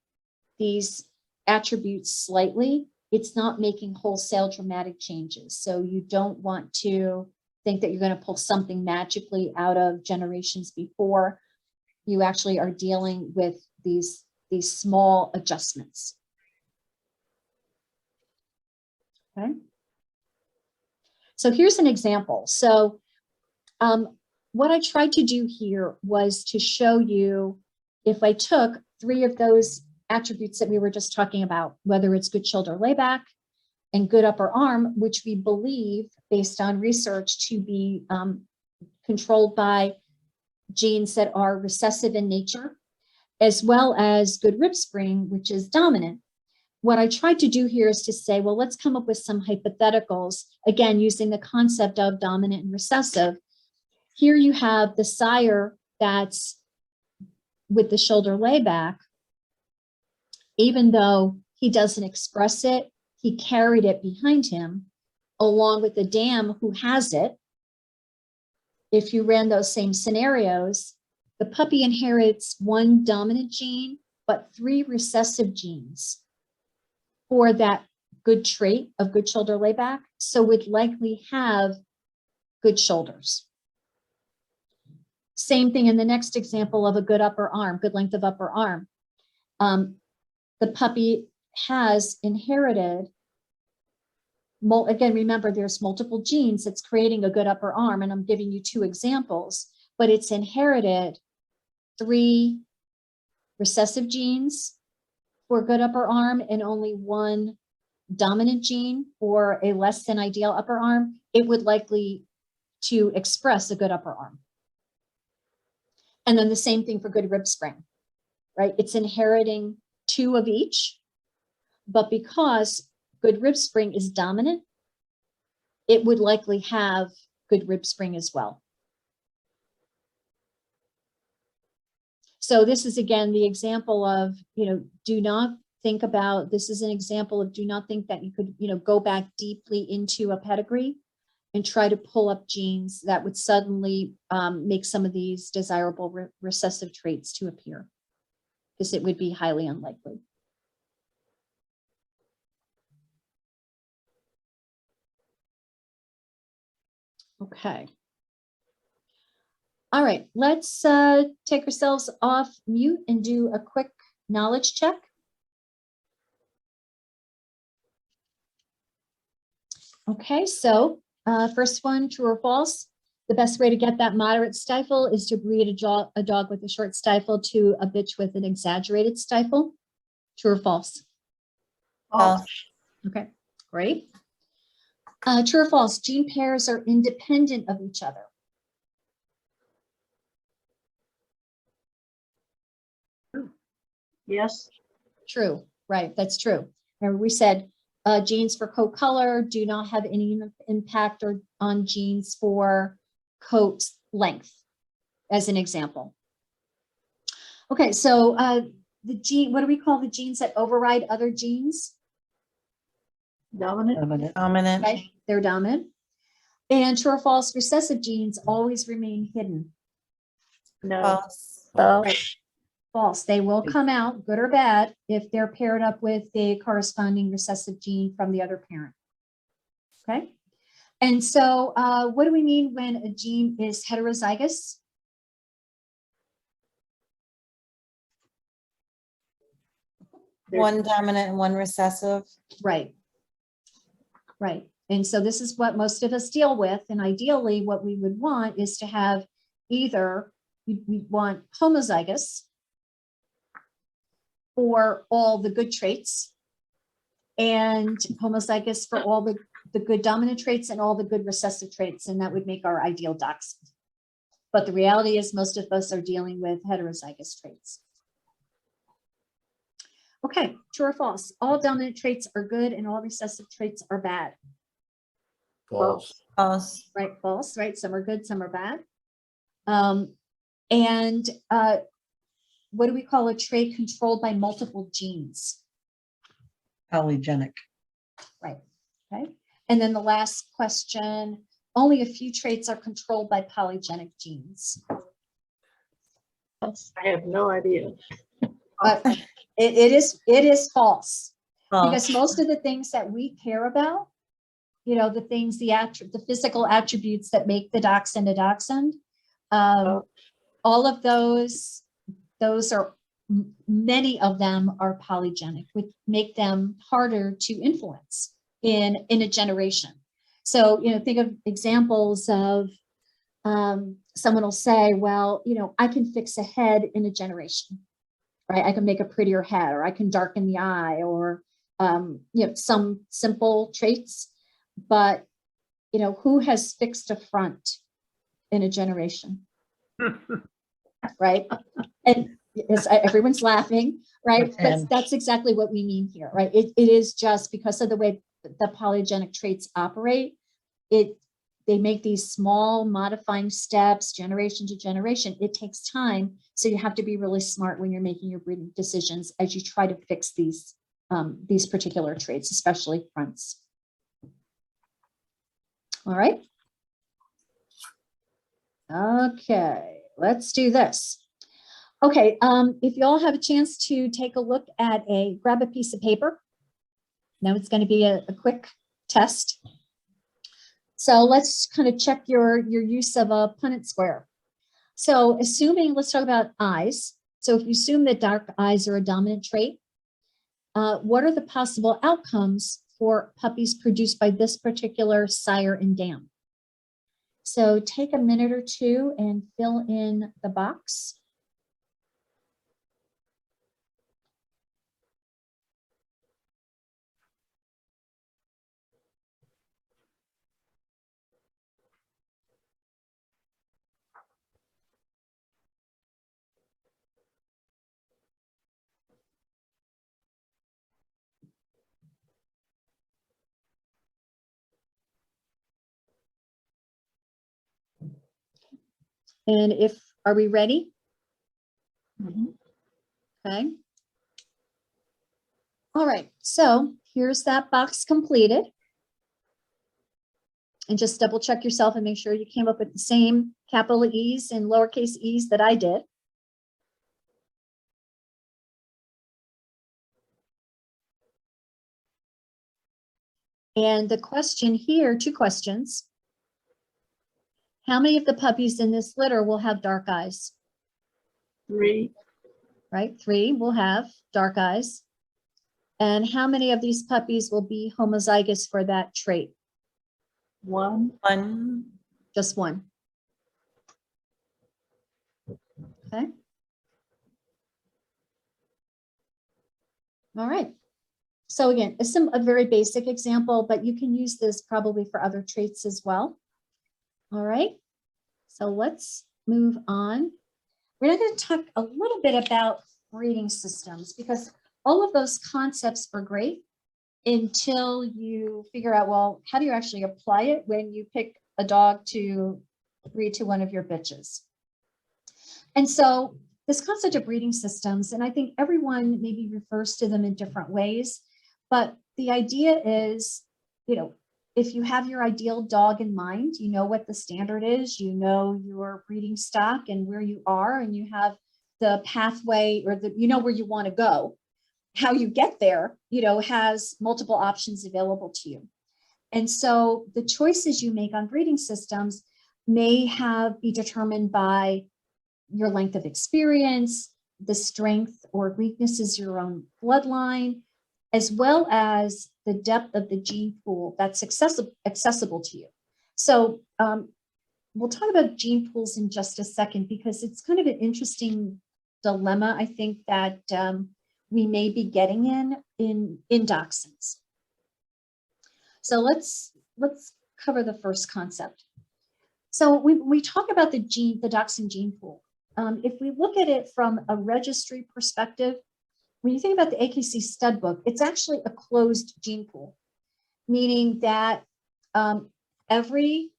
these attributes slightly. It's not making wholesale dramatic changes. So you don't want to think that you're going to pull something magically out of generations before. You actually are dealing with these small adjustments. Okay. So here's an example. So what I tried to do here was to show you, if I took 3 of those attributes that we were just talking about, whether it's good shoulder layback and good upper arm, which we believe based on research to be controlled by genes that are recessive in nature, as well as good rib spring, which is dominant. What I tried to do here is to say, well, let's come up with some hypotheticals, again, using the concept of dominant and recessive. Here you have the sire that's with the shoulder layback. Even though he doesn't express it, he carried it behind him, along with the dam who has it. If you ran those same scenarios, the puppy inherits 1 dominant gene, but 3 recessive genes for that good trait of good shoulder layback. So would likely have good shoulders. Same thing in the next example of a good upper arm, good length of upper arm. The puppy has inherited, again, remember there's multiple genes that's creating a good upper arm, and I'm giving you 2 examples, but it's inherited 3 recessive genes for good upper arm and only 1 dominant gene for a less than ideal upper arm. It would likely to express a good upper arm. And then the same thing for good rib spring, right? It's inheriting 2 of each, but because good rib spring is dominant, it would likely have good rib spring as well. So this is, again, the example of, do not think about, this is an example of, do not think that you could, go back deeply into a pedigree and try to pull up genes that would suddenly make some of these desirable recessive traits to appear, because it would be highly unlikely. Okay. All right, let's take ourselves off mute and do a quick knowledge check. Okay, so first one, true or false? The best way to get that moderate stifle is to breed a dog with a short stifle to a bitch with an exaggerated stifle. True or false? False. Okay, great. True or false? Gene pairs are independent of each other. Yes. True, right, that's true. Remember we said genes for coat color do not have any impact on genes for coat length, as an example. Okay, so the gene, what do we call the genes that override other genes? Dominant. Dominant. Okay, they're dominant. And true or false, recessive genes always remain hidden. No. False. Right. False. They will come out, good or bad, if they're paired up with a corresponding recessive gene from the other parent. Okay. And so what do we mean when a gene is heterozygous? One dominant and 1 recessive. Right. Right. And so this is what most of us deal with. And ideally, what we would want is to have either we want homozygous for all the good traits and homozygous for all the good dominant traits and all the good recessive traits. And that would make our ideal dachshund. But the reality is most of us are dealing with heterozygous traits. Okay, true or false? All dominant traits are good and all recessive traits are bad. False. False. Right, false, right? Some are good, some are bad. What do we call a trait controlled by multiple genes? Polygenic. Right, okay. And then the last question, only a few traits are controlled by polygenic genes. I have no idea. But it is false. Because False. most of the things that we care about, you know, the things, the physical attributes that make the dachshund a dachshund, all of those are, many of them are polygenic, which make them harder to influence in a generation. So, you know, think of examples of someone will say, well, you know, I can fix a head in a generation, right? I can make a prettier head, or I can darken the eye, or, you know, some simple traits. But, you know, who has fixed a front in a generation? Right? And everyone's laughing, right? But that's exactly what we mean here, right? It is just because of the way the polygenic traits operate, they make these small modifying steps, generation to generation. It takes time. So you have to be really smart when you're making your breeding decisions as you try to fix these particular traits, especially fronts. All right. Okay, let's do this. Okay, if you all have a chance to take a look at grab a piece of paper. Now it's going to be a quick test. So let's kind of check your use of a Punnett square. So let's talk about eyes. So if you assume that dark eyes are a dominant trait, what are the possible outcomes for puppies produced by this particular sire and dam? So take a minute or two and fill in the box. And are we ready? Mhm. Okay. All right, so here's that box completed. And just double check yourself and make sure you came up with the same capital E's and lowercase e's that I did. And the question here, 2 questions. How many of the puppies in this litter will have dark eyes? 3, Right, 3 will have dark eyes. And how many of these puppies will be homozygous for that trait? 1, 1. Just 1. Okay. All right. So again, it's a very basic example, but you can use this probably for other traits as well. All right. So let's move on. We're going to talk a little bit about breeding systems because all of those concepts are great until you figure out, well, how do you actually apply it when you pick a dog to breed to one of your bitches? And so this concept of breeding systems, and I think everyone maybe refers to them in different ways, but the idea is, you know, if you have your ideal dog in mind, you know what the standard is, you know your breeding stock and where you are, and you have the pathway or you know where you want to go. How you get there, you know, has multiple options available to you. And so the choices you make on breeding systems may be determined by your length of experience, the strength or weaknesses of your own bloodline, as well as the depth of the gene pool that's accessible to you. So we'll talk about gene pools in just a second, because it's kind of an interesting dilemma, I think, that we may be getting in dachshunds. So let's cover the first concept. So we talk about the dachshund gene pool. If we look at it from a registry perspective, when you think about the AKC stud book, it's actually a closed gene pool, meaning that every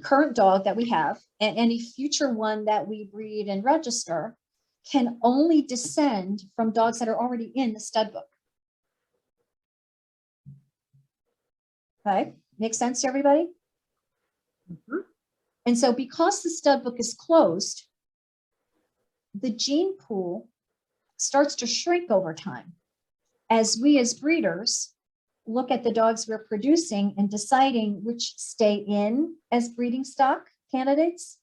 current dog that we have and any future one that we breed and register can only descend from dogs that are already in the stud book. Okay, makes sense to everybody? And so because the stud book is closed, the gene pool starts to shrink over time as we as breeders look at the dogs we're producing and deciding which stay in as breeding stock candidates,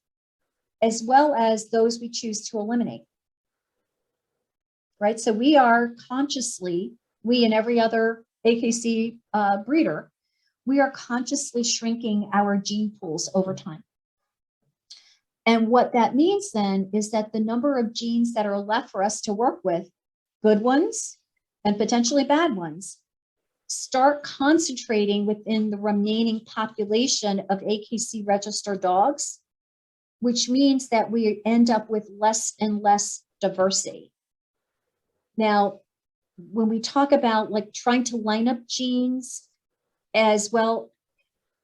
as well as those we choose to eliminate. Right, so we are consciously, we and every other AKC breeder, we are consciously shrinking our gene pools over time. And what that means then is that the number of genes that are left for us to work with, good ones and potentially bad ones, start concentrating within the remaining population of AKC registered dogs, which means that we end up with less and less diversity. Now, when we talk about like trying to line up genes as well,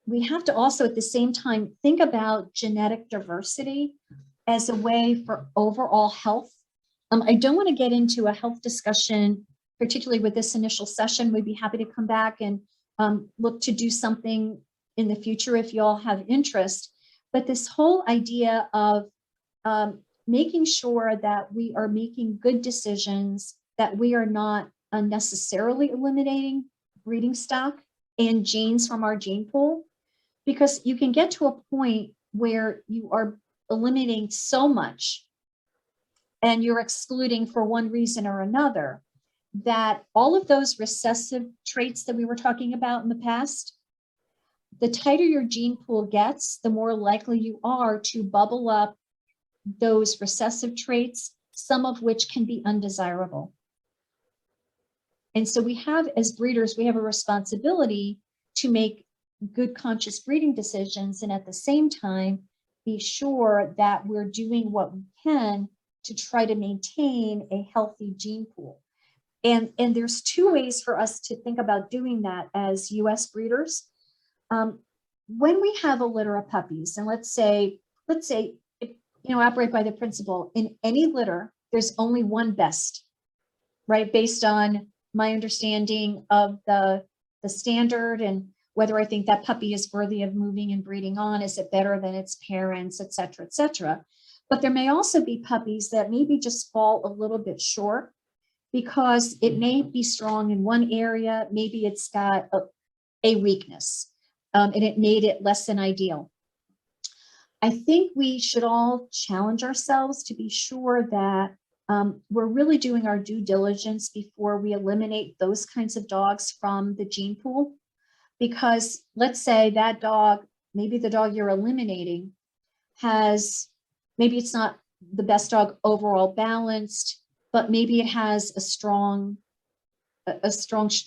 we have to also at the same time think about genetic diversity as a way for overall health. I don't want to get into a health discussion, particularly with this initial session. We'd be happy to come back and look to do something in the future if you all have interest. But this whole idea of making sure that we are making good decisions, that we are not unnecessarily eliminating breeding stock and genes from our gene pool, because you can get to a point where you are eliminating so much and you're excluding for one reason or another, that all of those recessive traits that we were talking about in the past, the tighter your gene pool gets, the more likely you are to bubble up those recessive traits, some of which can be undesirable. And so we have, as breeders, we have a responsibility to make good conscious breeding decisions, and at the same time, be sure that we're doing what we can to try to maintain a healthy gene pool. And there's two ways for us to think about doing that as US breeders. When we have a litter of puppies, and let's say, operate by the principle, in any litter, there's only one best, right? Based on my understanding of the standard and whether I think that puppy is worthy of moving and breeding on, is it better than its parents, et cetera, et cetera. But there may also be puppies that maybe just fall a little bit short because it may be strong in one area, maybe it's got a weakness, and it made it less than ideal. I think we should all challenge ourselves to be sure that we're really doing our due diligence before we eliminate those kinds of dogs from the gene pool. Because let's say that dog, maybe the dog you're eliminating maybe it's not the best dog overall balanced, but maybe it has a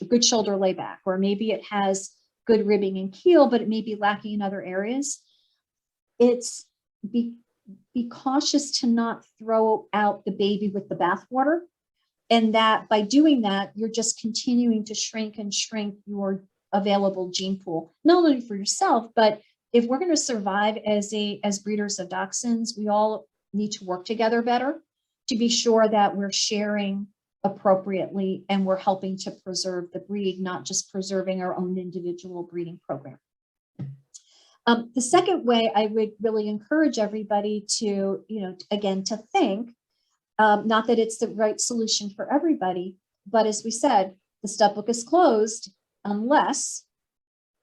good shoulder layback, or maybe it has good ribbing and keel, but it may be lacking in other areas. It's be cautious to not throw out the baby with the bathwater, and that by doing that, you're just continuing to shrink and shrink your available gene pool, not only for yourself, but if we're going to survive as breeders of dachshunds, we all need to work together better to be sure that we're sharing appropriately and we're helping to preserve the breed, not just preserving our own individual breeding program. The second way I would really encourage everybody to, again, to think, not that it's the right solution for everybody, but as we said, the stud book is closed unless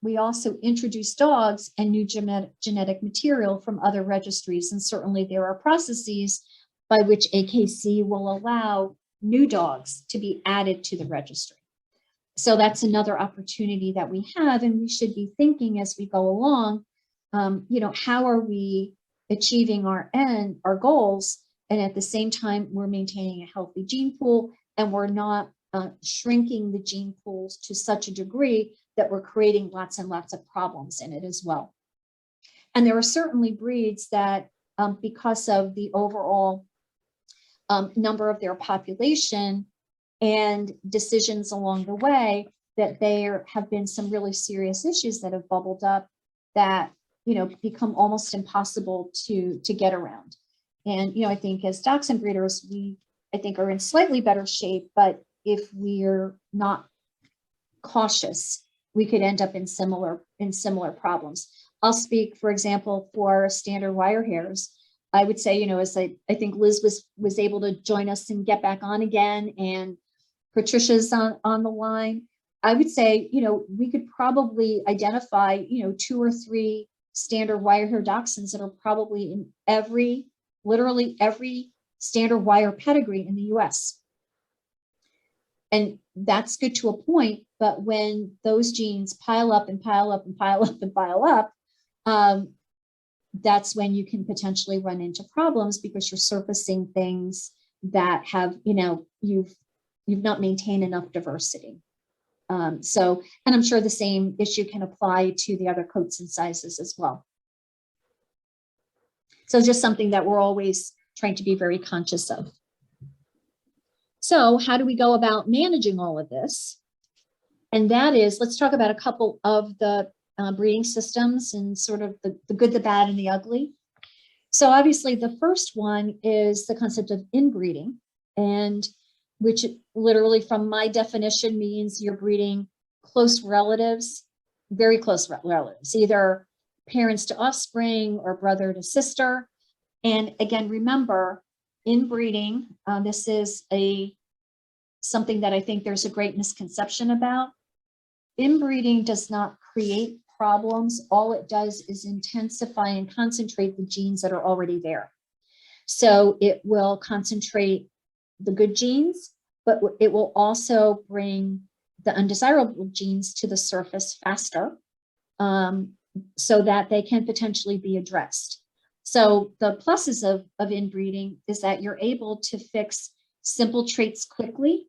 we also introduce dogs and new genetic material from other registries. And certainly there are processes by which AKC will allow new dogs to be added to the registry. So that's another opportunity that we have, and we should be thinking as we go along, how are we achieving our goals, and at the same time, we're maintaining a healthy gene pool, and we're not shrinking the gene pools to such a degree that we're creating lots and lots of problems in it as well. And there are certainly breeds that, because of the overall number of their population and decisions along the way, that there have been some really serious issues that have bubbled up that, become almost impossible to get around. And, I think as dachshund breeders, I think are in slightly better shape, but if we're not cautious, we could end up in similar problems. I'll speak, for example, for standard wire hairs. I would say, as I think Liz was able to join us and get back on again, and Patricia's on the line. I would say, we could probably identify, 2 or 3 standard wire hair dachshunds that are probably in literally every standard wire pedigree in the US. And that's good to a point, but when those genes pile up and pile up and pile up and pile up, that's when you can potentially run into problems, because you're surfacing things that have, you've not maintained enough diversity. And I'm sure the same issue can apply to the other coats and sizes as well. So just something that we're always trying to be very conscious of. So how do we go about managing all of this? And that is, let's talk about a couple of the breeding systems and sort of the good, the bad, and the ugly. So obviously the first one is the concept of inbreeding, and which literally from my definition means you're breeding close relatives, very close relatives, either parents to offspring or brother to sister. And again, remember, inbreeding, this is something that I think there's a great misconception about. Inbreeding does not create problems. All it does is intensify and concentrate the genes that are already there. So it will concentrate the good genes, but it will also bring the undesirable genes to the surface faster, so that they can potentially be addressed. So the pluses of inbreeding is that you're able to fix simple traits quickly,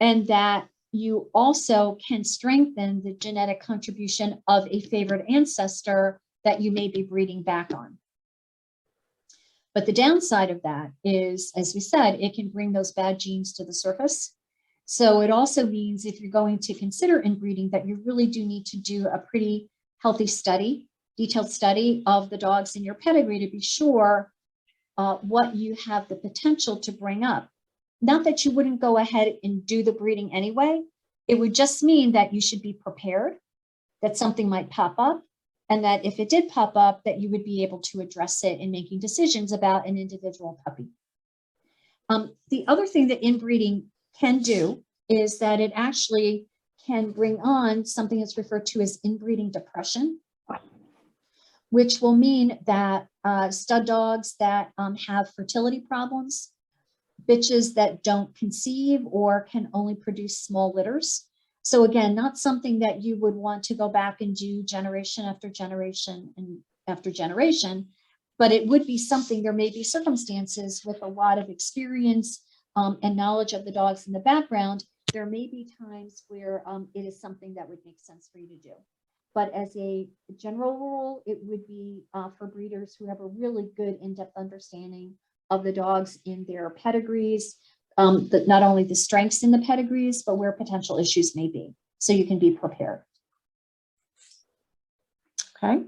and that you also can strengthen the genetic contribution of a favored ancestor that you may be breeding back on. But the downside of that is, as we said, it can bring those bad genes to the surface. So it also means if you're going to consider inbreeding, that you really do need to do a pretty healthy study, detailed study of the dogs in your pedigree to be sure what you have the potential to bring up. Not that you wouldn't go ahead and do the breeding anyway. It would just mean that you should be prepared that something might pop up, and that if it did pop up, that you would be able to address it in making decisions about an individual puppy. The other thing that inbreeding can do is that it actually can bring on something that's referred to as inbreeding depression, which will mean that stud dogs that have fertility problems, bitches that don't conceive or can only produce small litters. So again, not something that you would want to go back and do generation after generation and after generation, but it would be something. There may be circumstances with a lot of experience and knowledge of the dogs in the background. There may be times where it is something that would make sense for you to do. But as a general rule, it would be for breeders who have a really good in-depth understanding of the dogs in their pedigrees, not only the strengths in the pedigrees, but where potential issues may be, so you can be prepared. Okay.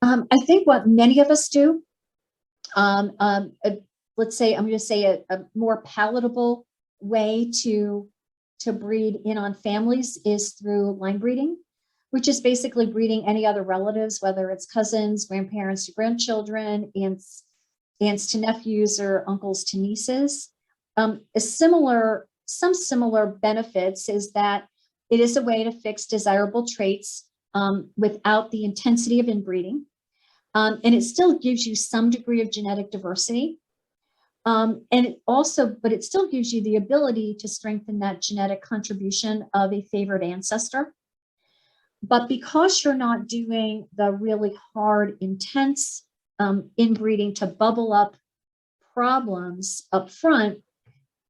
I think what many of us do, let's say, I'm going to say a more palatable way to breed in on families is through line breeding, which is basically breeding any other relatives, whether it's cousins, grandparents to grandchildren, aunts to nephews, or uncles to nieces. Some similar benefits is that it is a way to fix desirable traits without the intensity of inbreeding. And it still gives you some degree of genetic diversity, And it also, but it still gives you the ability to strengthen that genetic contribution of a favored ancestor. But because you're not doing the really hard, intense inbreeding to bubble up problems up front,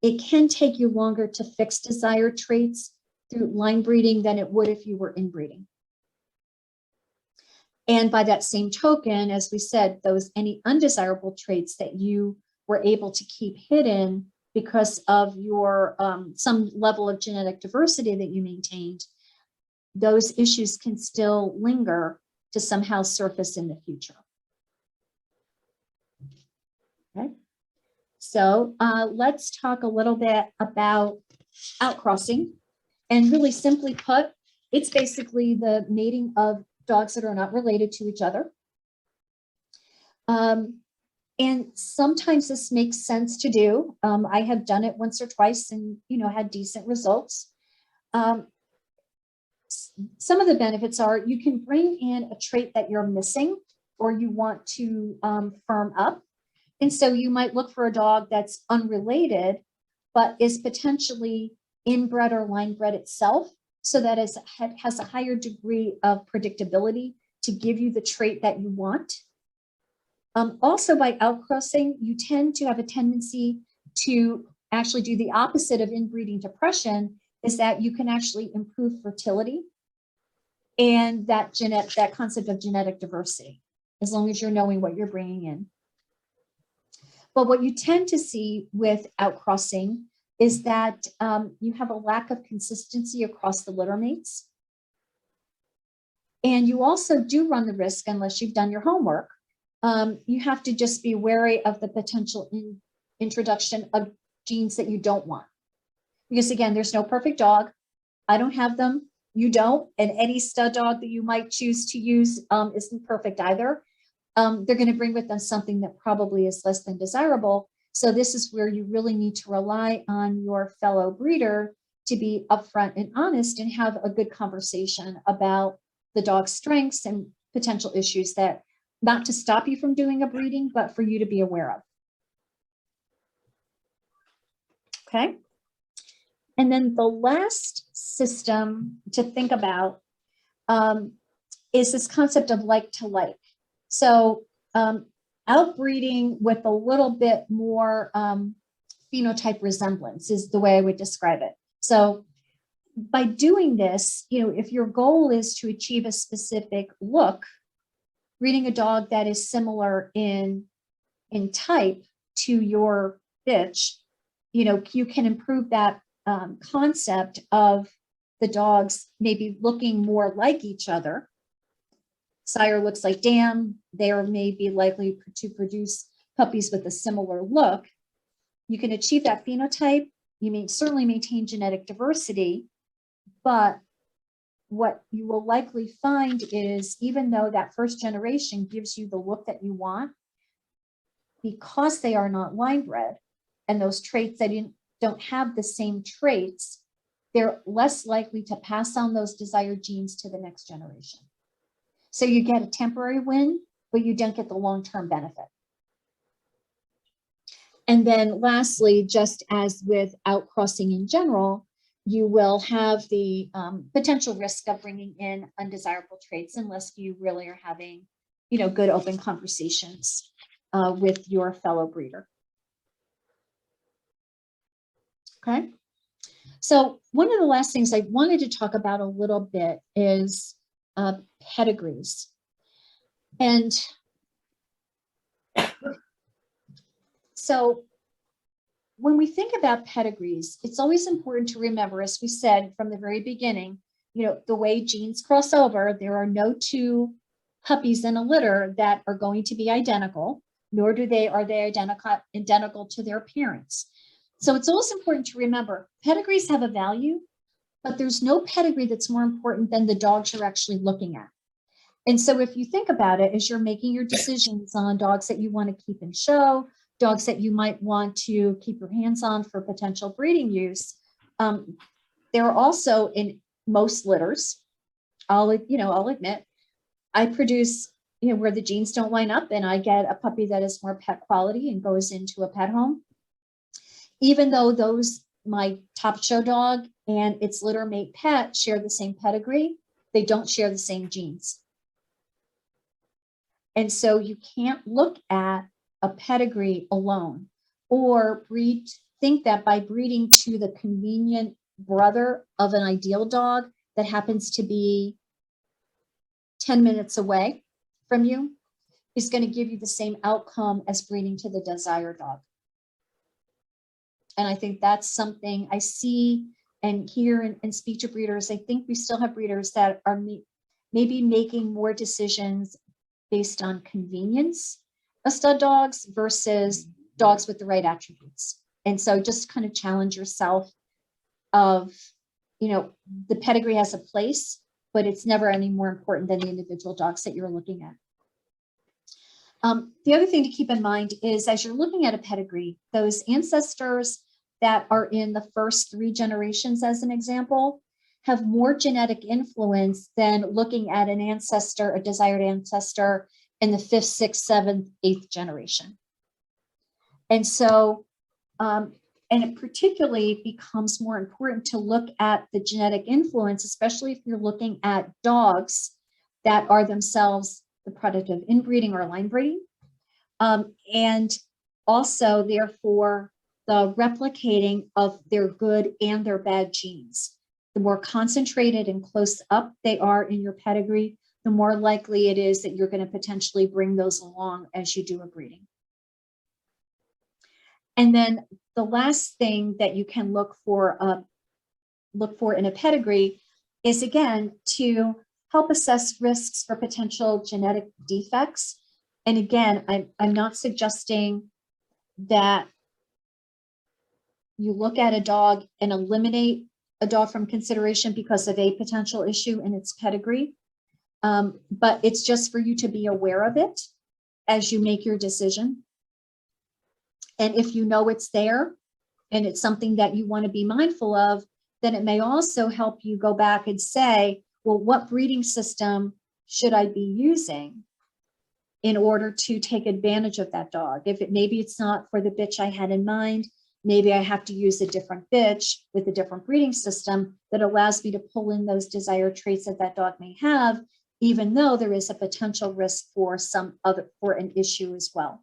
it can take you longer to fix desired traits through line breeding than it would if you were inbreeding. And by that same token, as we said, those any undesirable traits that you were able to keep hidden because of your some level of genetic diversity that you maintained, those issues can still linger to somehow surface in the future. Okay, so let's talk a little bit about outcrossing. And really simply put, it's basically the mating of dogs that are not related to each other. And sometimes this makes sense to do. I have done it once or twice and, had decent results. Some of the benefits are you can bring in a trait that you're missing or you want to firm up. And so you might look for a dog that's unrelated, but is potentially inbred or line bred itself, so that it has a higher degree of predictability to give you the trait that you want. Also, by outcrossing, you tend to have a tendency to actually do the opposite of inbreeding depression, is that you can actually improve fertility and that concept of genetic diversity, as long as you're knowing what you're bringing in. But what you tend to see with outcrossing is that you have a lack of consistency across the litter mates. And you also do run the risk, unless you've done your homework, you have to just be wary of the potential introduction of genes that you don't want. Because again, there's no perfect dog. I don't have them. You don't. And any stud dog that you might choose to use isn't perfect either. They're going to bring with them something that probably is less than desirable. So this is where you really need to rely on your fellow breeder to be upfront and honest and have a good conversation about the dog's strengths and potential issues, that not to stop you from doing a breeding, but for you to be aware of. Okay. And then the last system to think about is this concept of like to like. So outbreeding with a little bit more phenotype resemblance is the way I would describe it. So by doing this, if your goal is to achieve a specific look, breeding a dog that is similar in type to your bitch, you can improve that concept of the dogs maybe looking more like each other. Sire looks like dam, they are maybe likely to produce puppies with a similar look. You can achieve that phenotype. You may certainly maintain genetic diversity, but what you will likely find is, even though that first generation gives you the look that you want, because they are not line bred and those traits that don't have the same traits, they're less likely to pass on those desired genes to the next generation. So you get a temporary win, but you don't get the long-term benefit. And then lastly, just as with outcrossing in general, you will have the potential risk of bringing in undesirable traits unless you really are having, good open conversations with your fellow breeder. Okay. So one of the last things I wanted to talk about a little bit is pedigrees. And so when we think about pedigrees, it's always important to remember, as we said from the very beginning, the way genes cross over, there are no two puppies in a litter that are going to be identical, nor are they identical to their parents. So it's always important to remember pedigrees have a value, but there's no pedigree that's more important than the dogs you're actually looking at. And so if you think about it, as you're making your decisions on dogs that you want to keep in show, dogs that you might want to keep your hands on for potential breeding use, there are also, in most litters, I'll admit, I produce where the genes don't line up and I get a puppy that is more pet quality and goes into a pet home, even though my top show dog and its litter mate pet share the same pedigree, they don't share the same genes. And so you can't look at a pedigree alone or think that by breeding to the convenient brother of an ideal dog that happens to be 10 minutes away from you is going to give you the same outcome as breeding to the desired dog. And I think that's something I see and hear and speak to breeders. I think we still have breeders that are maybe making more decisions based on convenience of stud dogs versus dogs with the right attributes. And so just kind of challenge yourself of, the pedigree has a place, but it's never any more important than the individual dogs that you're looking at. The other thing to keep in mind is as you're looking at a pedigree, those ancestors that are in the first 3 generations, as an example, have more genetic influence than looking at an ancestor, a desired ancestor in the 5th, 6th, 7th, 8th generation. And so, and it particularly becomes more important to look at the genetic influence, especially if you're looking at dogs that are themselves the product of inbreeding or line breeding. And also, therefore, the replicating of their good and their bad genes. The more concentrated and close up they are in your pedigree, the more likely it is that you're going to potentially bring those along as you do a breeding. And then the last thing that you can look for in a pedigree is, again, to help assess risks for potential genetic defects. And again, I'm not suggesting that you look at a dog and eliminate a dog from consideration because of a potential issue in its pedigree. But it's just for you to be aware of it as you make your decision. And if you know it's there and it's something that you want to be mindful of, then it may also help you go back and say, well, what breeding system should I be using in order to take advantage of that dog? Maybe it's not for the bitch I had in mind. Maybe I have to use a different bitch with a different breeding system that allows me to pull in those desired traits that that dog may have, even though there is a potential risk for an issue as well.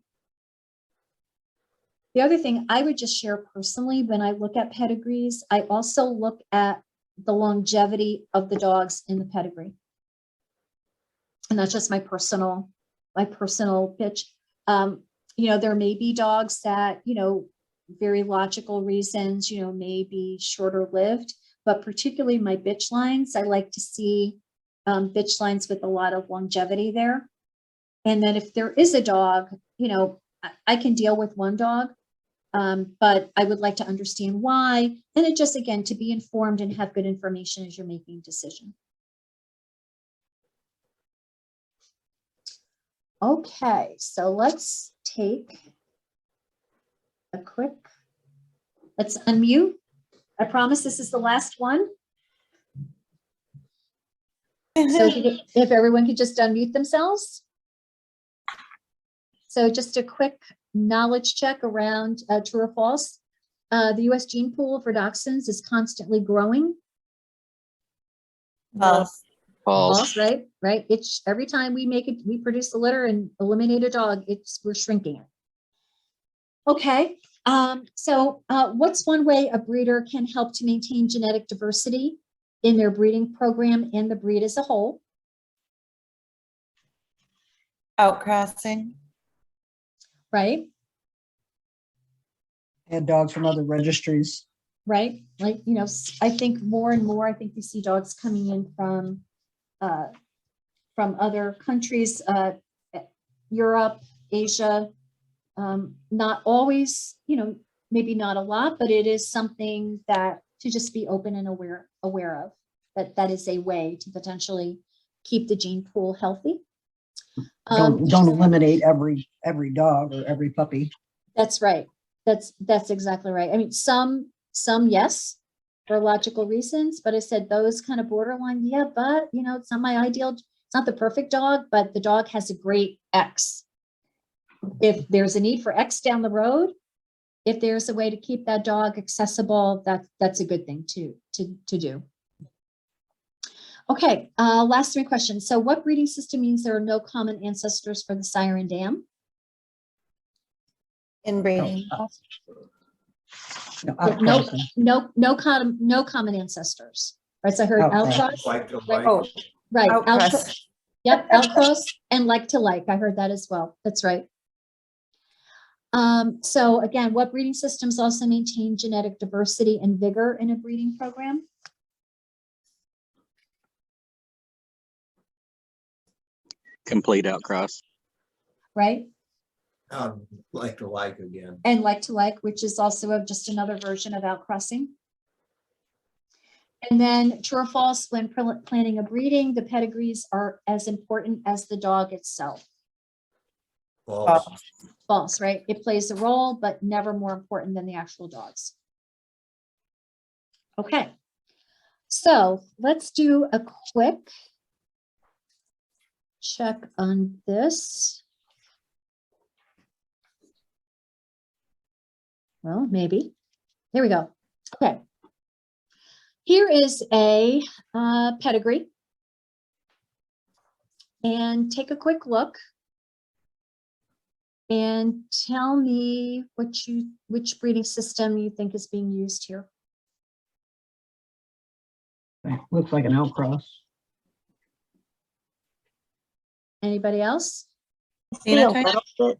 The other thing I would just share personally, when I look at pedigrees, I also look at the longevity of the dogs in the pedigree. And that's just my personal pitch. There may be dogs that, very logical reasons, may be shorter lived, but particularly my bitch lines, I like to see bitch lines with a lot of longevity there. And then if there is a dog, I can deal with one dog, but I would like to understand why. And it just, again, to be informed and have good information as you're making a decision. Okay, so let's take let's unmute. I promise this is the last one. So if everyone could just unmute themselves. So just a quick knowledge check around true or false. The U.S. gene pool for dachshunds is constantly growing. False. False, right. It's every time we produce a litter and eliminate a dog, we're shrinking it. Okay. So what's one way a breeder can help to maintain genetic diversity in their breeding program and the breed as a whole? Outcrossing. Right. Add dogs from other registries. Right. Like, I think more and more, I think we see dogs coming in from other countries, Europe, Asia. Not always, maybe not a lot, but it is something that to just be open and aware of, that is a way to potentially keep the gene pool healthy. Don't eliminate every dog or every puppy. That's right. That's exactly right. I mean, some yes, for logical reasons, but I said those kind of borderline, yeah, but it's not my ideal. It's not the perfect dog, but the dog has a great X. If there's a need for X down the road, if there's a way to keep that dog accessible, that's a good thing to do. Okay, last 3 questions. So what breeding system means there are no common ancestors for the sire and dam? Inbreeding. No, No, outcrossing. no common ancestors. Right, so I heard Outcross. outcross, Like to right, like. Oh, right, outcross. outcross. Yep, outcross and like to like. I heard that as well. That's right. So again, what breeding systems also maintain genetic diversity and vigor in a breeding program? Complete outcross. Right? Like to like again. And like to like, which is also just another version of outcrossing. And then true or false, when planning a breeding, the pedigrees are as important as the dog itself. False. False, right? It plays a role, but never more important than the actual dogs. Okay, so let's do a quick check on this. Well, maybe. Here we go. Okay. Here is a pedigree. And take a quick look. And tell me which breeding system you think is being used here. Looks like an outcross. Anybody else? See a Phenotype? little bit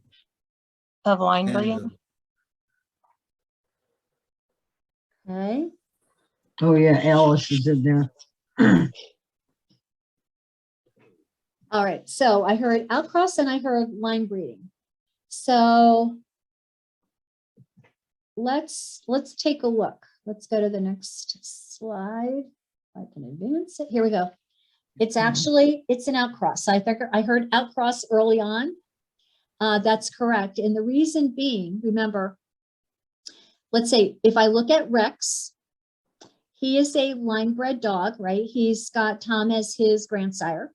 of line And, breeding. Okay. Oh yeah, Alice is in there. All right. So I heard outcross and I heard line breeding. So let's take a look. Let's go to the next slide. If I can advance it. Here we go. It's actually, it's an outcross. I heard outcross early on. That's correct. And the reason being, remember, let's say if I look at Rex, he is a line bred dog, right? He's got Tom as his grandsire.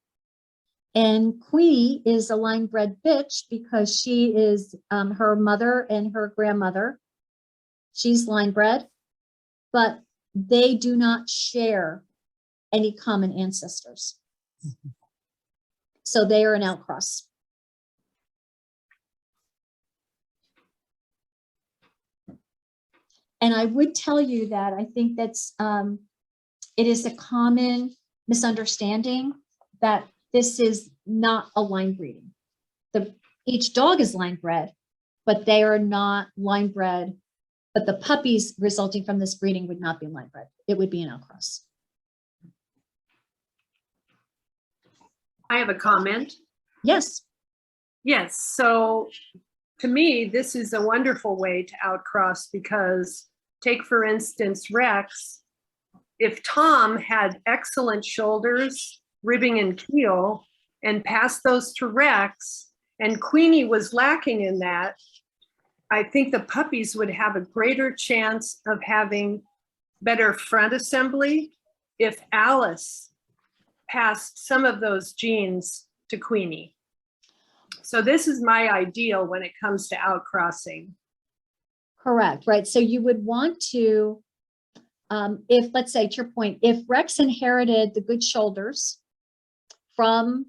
And Queenie is a line bred bitch because she is her mother and her grandmother. She's line bred, but they do not share any common ancestors. So they are an outcross. And I would tell you that I think that's, it is a common misunderstanding that this is not a line breeding. Each dog is line bred, but they are not line bred. But the puppies resulting from this breeding would not be line bred. It would be an outcross. I have a comment. Yes. Yes, so to me, this is a wonderful way to outcross because take, for instance, Rex. If Tom had excellent shoulders, ribbing and keel, and passed those to Rex, and Queenie was lacking in that, I think the puppies would have a greater chance of having better front assembly if Alice passed some of those genes to Queenie. So this is my ideal when it comes to outcrossing. Correct, right. So you would want to, if, let's say, to your point, if Rex inherited the good shoulders from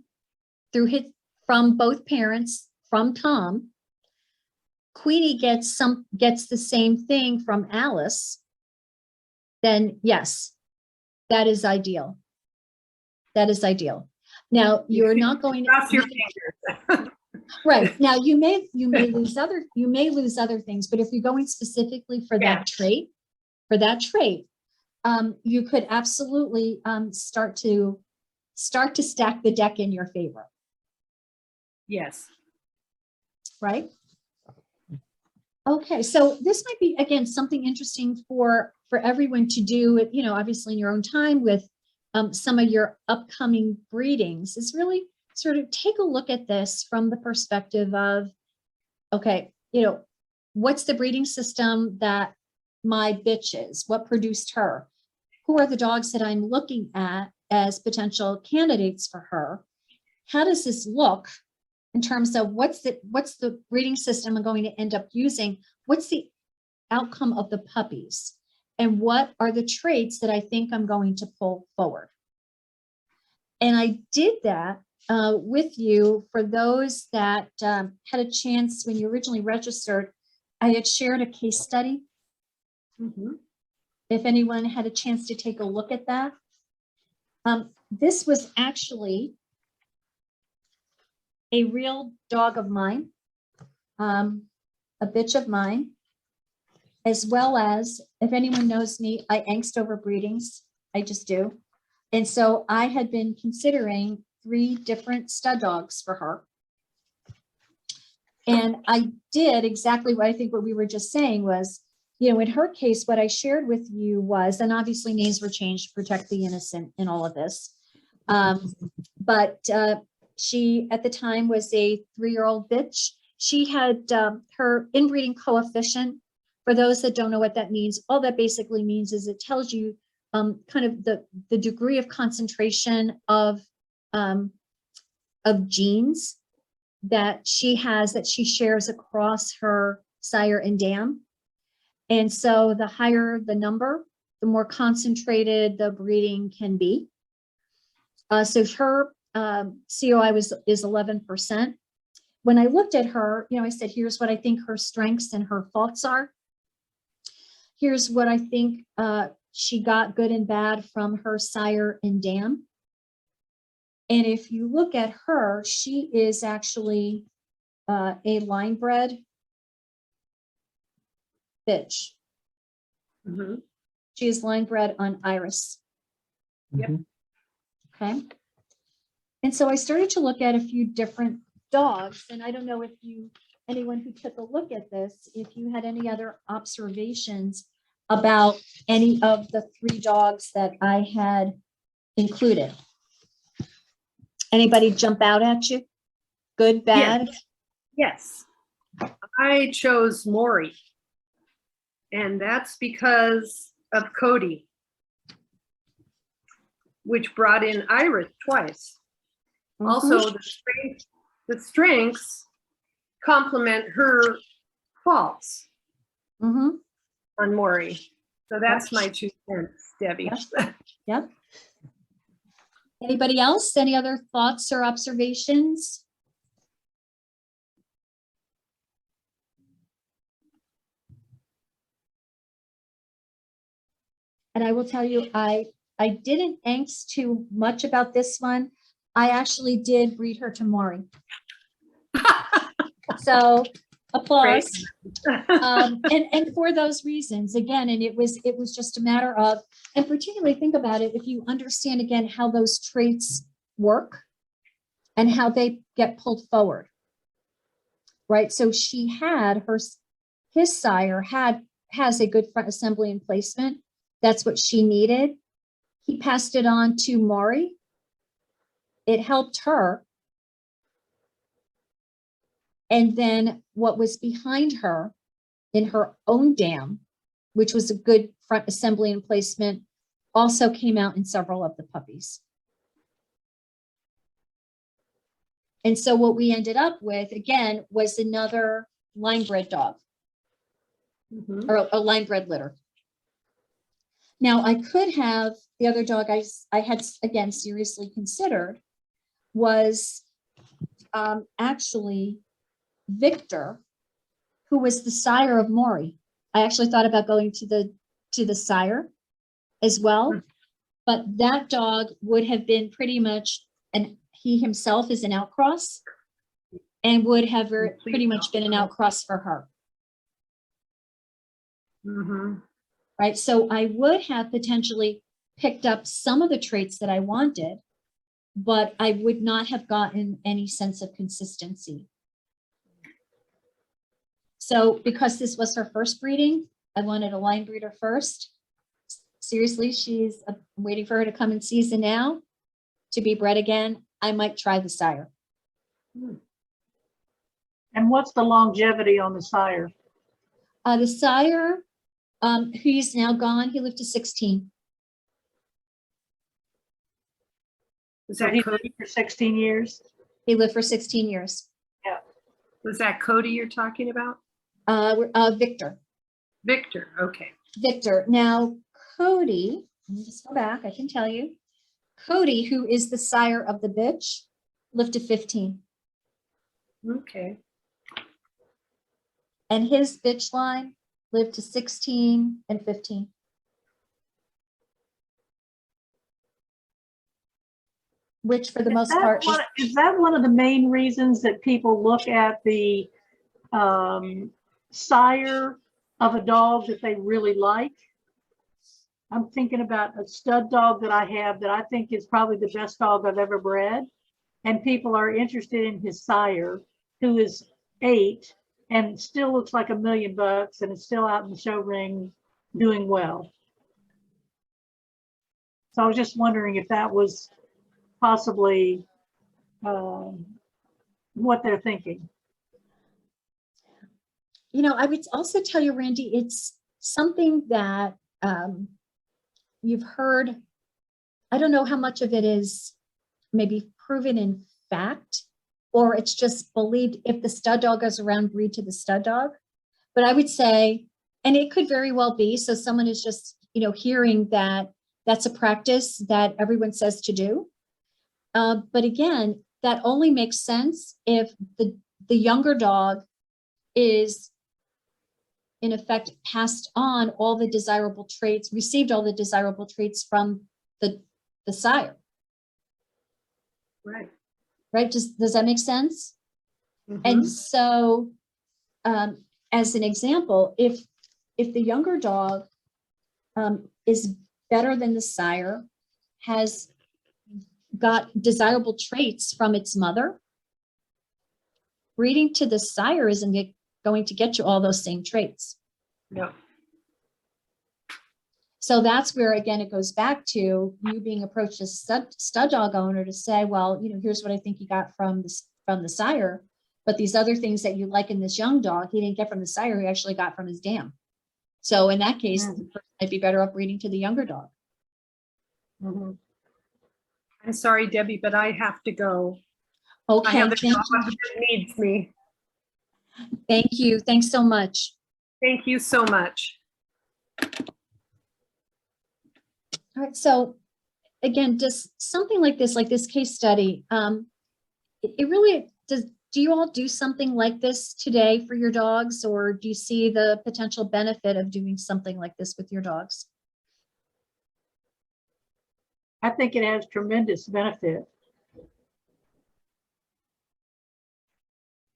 both parents, from Tom, Queenie gets the same thing from Alice, then yes, that is ideal. That is ideal. Now you're not going to Cross your fingers. right. Now you may lose other things, but if you're going specifically for that trait, you could absolutely start to stack the deck in your favor. Yes. Right. Okay, so this might be, again, something interesting for everyone to do, you know, obviously in your own time with some of your upcoming breedings, is really sort of take a look at this from the perspective of, okay, you know, what's the breeding system that my bitch is? What produced her? Who are the dogs that I'm looking at as potential candidates for her? how does this look in terms of what's the breeding system I'm going to end up using? What's the outcome of the puppies? And what are the traits that I think I'm going to pull forward? And I did that with you for those that had a chance when you originally registered. I had shared a case study. Mhm. If anyone had a chance to take a look at that. This was actually a real dog of mine, a bitch of mine, as well as, if anyone knows me, I angst over breedings. I just do. And so I had been considering 3 different stud dogs for her. And I did exactly what I think what we were just saying was, you know, in her case, what I shared with you was, and obviously names were changed to protect the innocent in all of this. But she, at the time, was a 3-year-old bitch. She had her inbreeding coefficient. For those that don't know what that means, all that basically means is it tells you kind of the degree of concentration of genes that she has, that she shares across her sire and dam. And so the higher the number, the more concentrated the breeding can be. So her COI is 11%. When I looked at her, you know, I said, here's what I think her strengths and her faults are. Here's what I think she got good and bad from her sire and dam. And if you look at her, she is actually a line bred bitch. Mhm. She is line bred on Iris. Yep. Okay. And so I started to look at a few different dogs, and I don't know if anyone who took a look at this, if you had any other observations about any of the 3 dogs that I had included. Anybody jump out at you? Good, bad? Yes, I chose Maury. And that's because of Cody, which brought in Iris twice. Also, the strengths complement her faults Mhm. on Maury. So that's my 2 cents, Debbie. Yep. Anybody else? Any other thoughts or observations? And I will tell you, I didn't angst too much about this one. I actually did breed her to Maury. So applause. And for those reasons, again, and it was just a matter of, and particularly think about it, if you understand again how those traits work and how they get pulled forward, right? So she had his sire has a good front assembly and placement. That's what she needed. He passed it on to Maury. It helped her. And then what was behind her in her own dam, which was a good front assembly and placement, also came out in several of the puppies. And so what we ended up with, again, was another line bred dog, Mhm. or a line bred litter. Now, I could have, the other dog I had, again, seriously considered was actually Victor, who was the sire of Maury. I actually thought about going to the sire as well, but that dog would have been pretty much, and he himself is an outcross, and would have pretty much been an outcross for her. Mhm. Right? So I would have potentially picked up some of the traits that I wanted, but I would not have gotten any sense of consistency. So because this was her first breeding, I wanted a line breeder first. Seriously, I'm waiting for her to come in season now to be bred again. I might try the sire. And what's the longevity on the sire? The sire, he's now gone. He lived to 16. Is So that he's Cody? been for 16 years? He lived for 16 years. Was that Cody you're talking about? Victor. Victor, okay. Victor. Now, Cody, let me just go back. I can tell you. Cody, who is the sire of the bitch, lived to 15. Okay. And his bitch line lived to 16 and 15. Which for the most part, Is that one of the main reasons that people look at the sire of a dog that they really like? I'm thinking about a stud dog that I have that I think is probably the best dog I've ever bred. And people are interested in his sire, who is 8 and still looks like $1 million and is still out in the show ring doing well. So I was just wondering if that was possibly what they're thinking. you know, I would also tell you, Randy, it's something that you've heard. I don't know how much of it is maybe proven in fact, or it's just believed if the stud dog goes around, breed to the stud dog. But I would say, and it could very well be, so someone is just, hearing that that's a practice that everyone says to do. But again, that only makes sense if the younger dog is in effect passed on all the desirable traits, received all the desirable traits from the sire. Right. Right? Does that make sense? Mhm. And so, as an example, if the younger dog is better than the sire, has got desirable traits from its mother, breeding to the sire isn't going to get you all those same traits. No. So that's where, again, it goes back to you being approached as a stud dog owner to say, well, here's what I think you got from the sire, but these other things that you like in this young dog, he didn't get from the sire, he actually got from his dam. So in that case, the person might be better off breeding to the younger dog. Mhm. I'm sorry, Debbie, but I have to go. I Okay, have a thank dog you. that needs me. Thank you. Thanks so much. Thank you so much. All right, so again, just something like this case study, it really does. Do you all do something like this today for your dogs, or do you see the potential benefit of doing something like this with your dogs? I think it has tremendous benefit.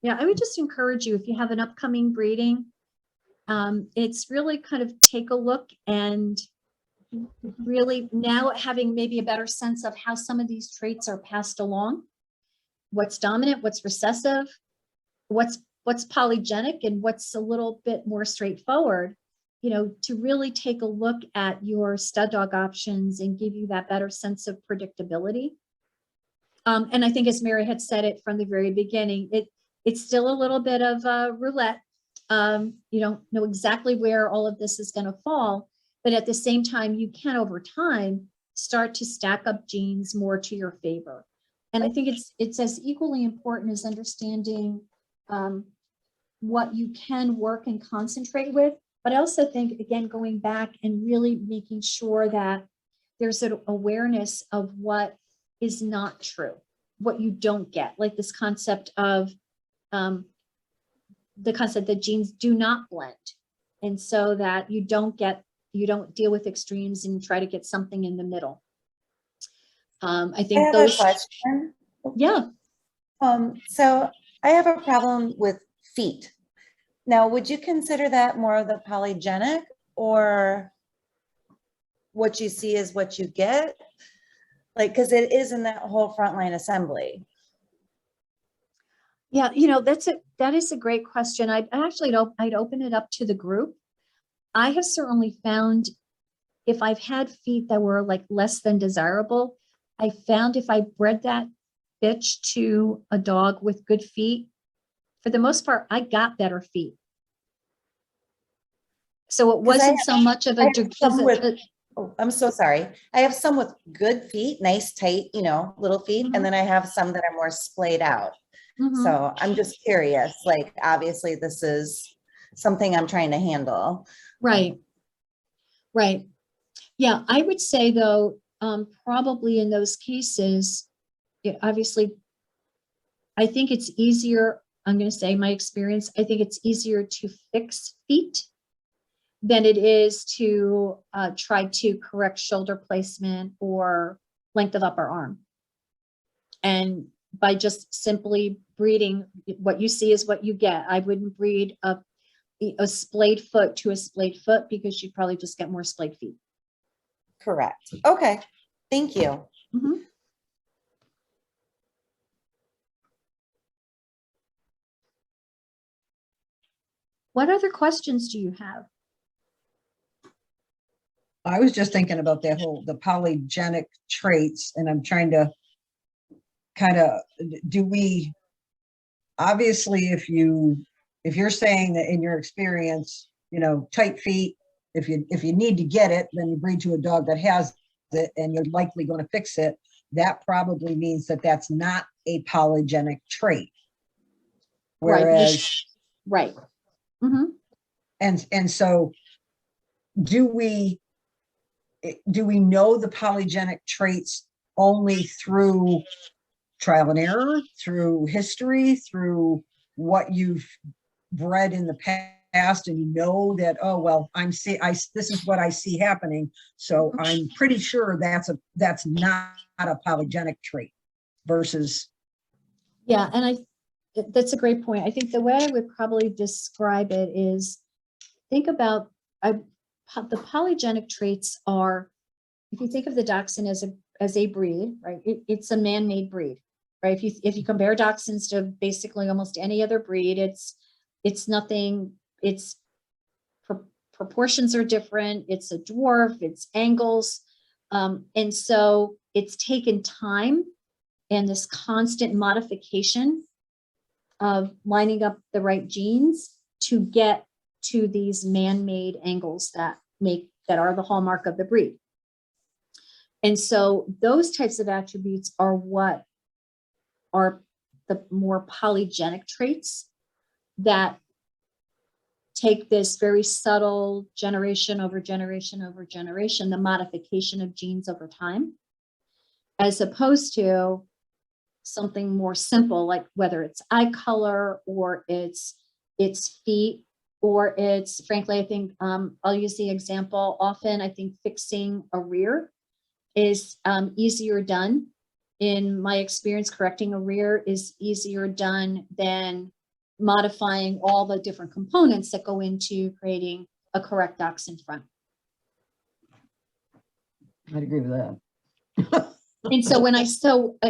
Yeah, I would just encourage you, if you have an upcoming breeding, it's really kind of take a look and really now having maybe a better sense of how some of these traits are passed along, what's dominant, what's recessive, what's polygenic, and what's a little bit more straightforward, to really take a look at your stud dog options and give you that better sense of predictability. And I think, as Mary had said it from the very beginning, it's still a little bit of a roulette. You don't know exactly where all of this is going to fall, but at the same time, you can over time start to stack up genes more to your favor. And I think it's as equally important as understanding what you can work and concentrate with. But I also think, again, going back and really making sure that there's an awareness of what is not true, what you don't get, like this concept of the concept that genes do not blend. And so that you don't deal with extremes and try to get something in the middle. I think I have those, a question. yeah. So I have a problem with feet. Now, would you consider that more of the polygenic, or what you see is what you get? Like, because it is in that whole frontline assembly. Yeah, that is a great question. I'd open it up to the group. I have certainly found if I've had feet that were like less than desirable, I found if I bred that bitch to a dog with good feet, for the most part, I got better feet. So it wasn't so much of a Oh, I'm so sorry. I have some with good feet, nice, tight, little feet, Mhm. and then I have some that are more splayed out. Mhm. So I'm just curious, like, obviously this is something I'm trying to handle. Right, right. Yeah, I would say though, probably in those cases, obviously, I think it's easier, I'm going to say my experience, I think it's easier to fix feet than it is to try to correct shoulder placement or length of upper arm. And by just simply breeding, what you see is what you get. I wouldn't breed a splayed foot to a splayed foot because you'd probably just get more splayed feet. Correct. Okay. Thank you. Mhm. What other questions do you have? I was just thinking about the polygenic traits, and I'm trying to kind of, obviously, if you're saying that in your experience, tight feet, if you need to get it, then you breed to a dog that has it and you're likely going to fix it. That probably means that that's not a polygenic trait. Whereas, right. Mhm. and so do we know the polygenic traits only through trial and error, through history, through what you've bred in the past, and that, oh well, this is what I see happening, so I'm pretty sure that's not a polygenic trait versus. Yeah, and that's a great point. I think the way I would probably describe it is, think about the polygenic traits are, if you think of the Dachshund as a breed, right? It's a man-made breed, right? If you compare Dachshunds to basically almost any other breed, it's nothing. Its proportions are different. It's a dwarf. It's angles, and so it's taken time and this constant modification of lining up the right genes to get to these man-made angles that are the hallmark of the breed. And so those types of attributes are what are the more polygenic traits that take this very subtle generation over generation over generation, the modification of genes over time, as opposed to something more simple, like whether it's eye color or it's feet, or it's, frankly, I think I'll use the example often. I think fixing a rear is easier done. In my experience, correcting a rear is easier done than modifying all the different components that go into creating a correct Dachshund front. I'd agree with that. And so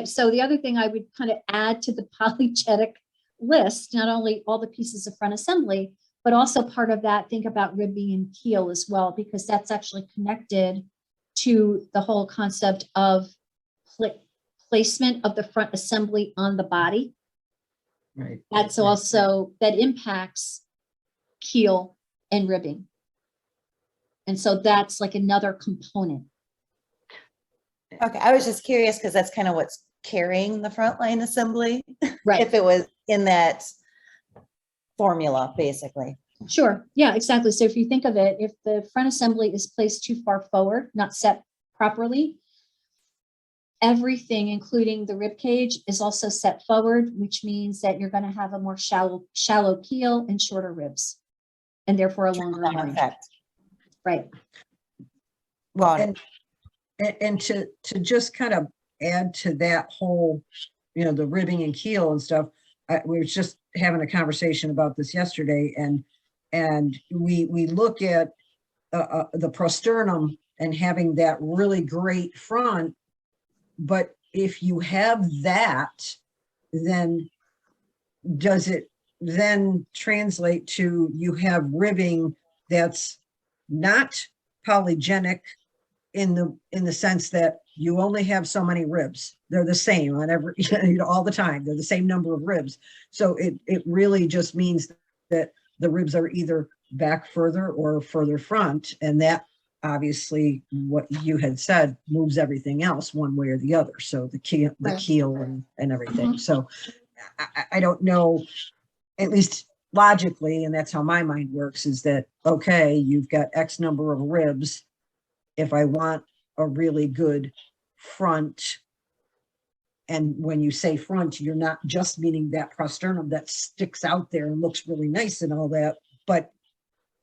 so the other thing I would kind of add to the polygenic list, not only all the pieces of front assembly, but also part of that, think about ribbing and keel as well, because that's actually connected to the whole concept of placement of the front assembly on the body. Right. That's also, that impacts keel and ribbing. And so that's like another component. Okay, I was just curious because that's kind of what's carrying the frontline assembly. Right. If it was in that formula, basically. Sure. Yeah, exactly. So if you think of it, if the front assembly is placed too far forward, not set properly, everything, including the rib cage, is also set forward, which means that you're going to have a more shallow keel and shorter ribs, and therefore a longer horn. Right. Well, And to just kind of add to that whole, the ribbing and keel and stuff, we were just having a conversation about this yesterday, and we look at the prosternum and having that really great front, but if you have that, then does it then translate to you have ribbing that's not polygenic in the sense that you only have so many ribs? They're the same on every, all the time. They're the same number of ribs. So it really just means that the ribs are either back further or further front, and that obviously what you had said moves everything else one way or the other. So the Right. keel and everything. So I don't know, at least logically, and that's how my mind works, is that, okay, you've got X number of ribs. If I want a really good front, and when you say front, you're not just meaning that prosternum that sticks out there and looks really nice and all that, but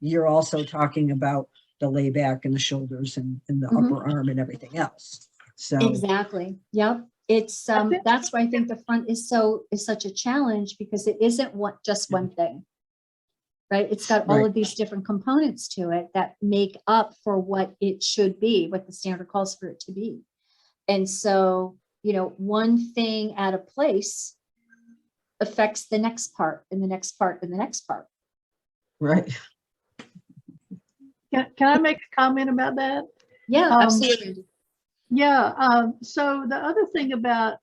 you're also talking about the layback and the shoulders and the Mhm. upper arm and everything else. So, Exactly. Yep. It's that's why I think the front is such a challenge, because it isn't just one thing. Right? It's got all Right. of these different components to it that make up for what it should be, what the standard calls for it to be. And so, one thing at a place affects the next part and the next part and the next part. right. Can I make a comment about that? Yeah, absolutely. Yeah, so the other thing about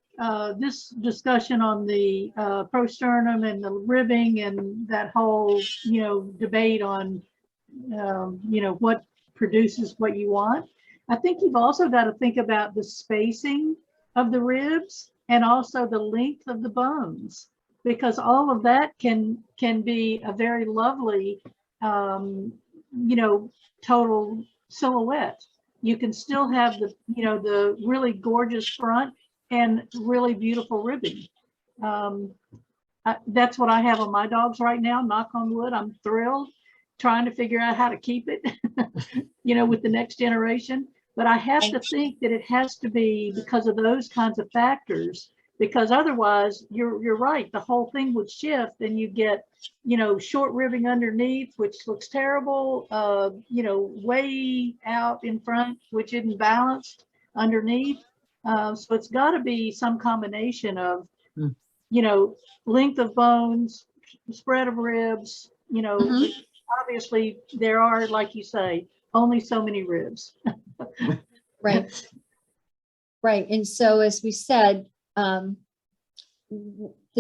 this discussion on the prosternum and the ribbing and that whole, debate on, what produces what you want, I think you've also got to think about the spacing of the ribs and also the length of the bones, because all of that can be a very lovely, total silhouette. You can still have the really gorgeous front and really beautiful ribbing. That's what I have on my dogs right now, knock on wood. I'm thrilled, trying to figure out how to keep it, with the next generation. But I have to think that it has to be because of those kinds of factors, because otherwise you're right, the whole thing would shift and you get, short ribbing underneath, which looks terrible, way out in front, which isn't balanced underneath. So it's got to be some combination of, length of bones, spread of ribs, Mhm. obviously there are, like you say, only so many ribs. Right. Right. And so, as we said, the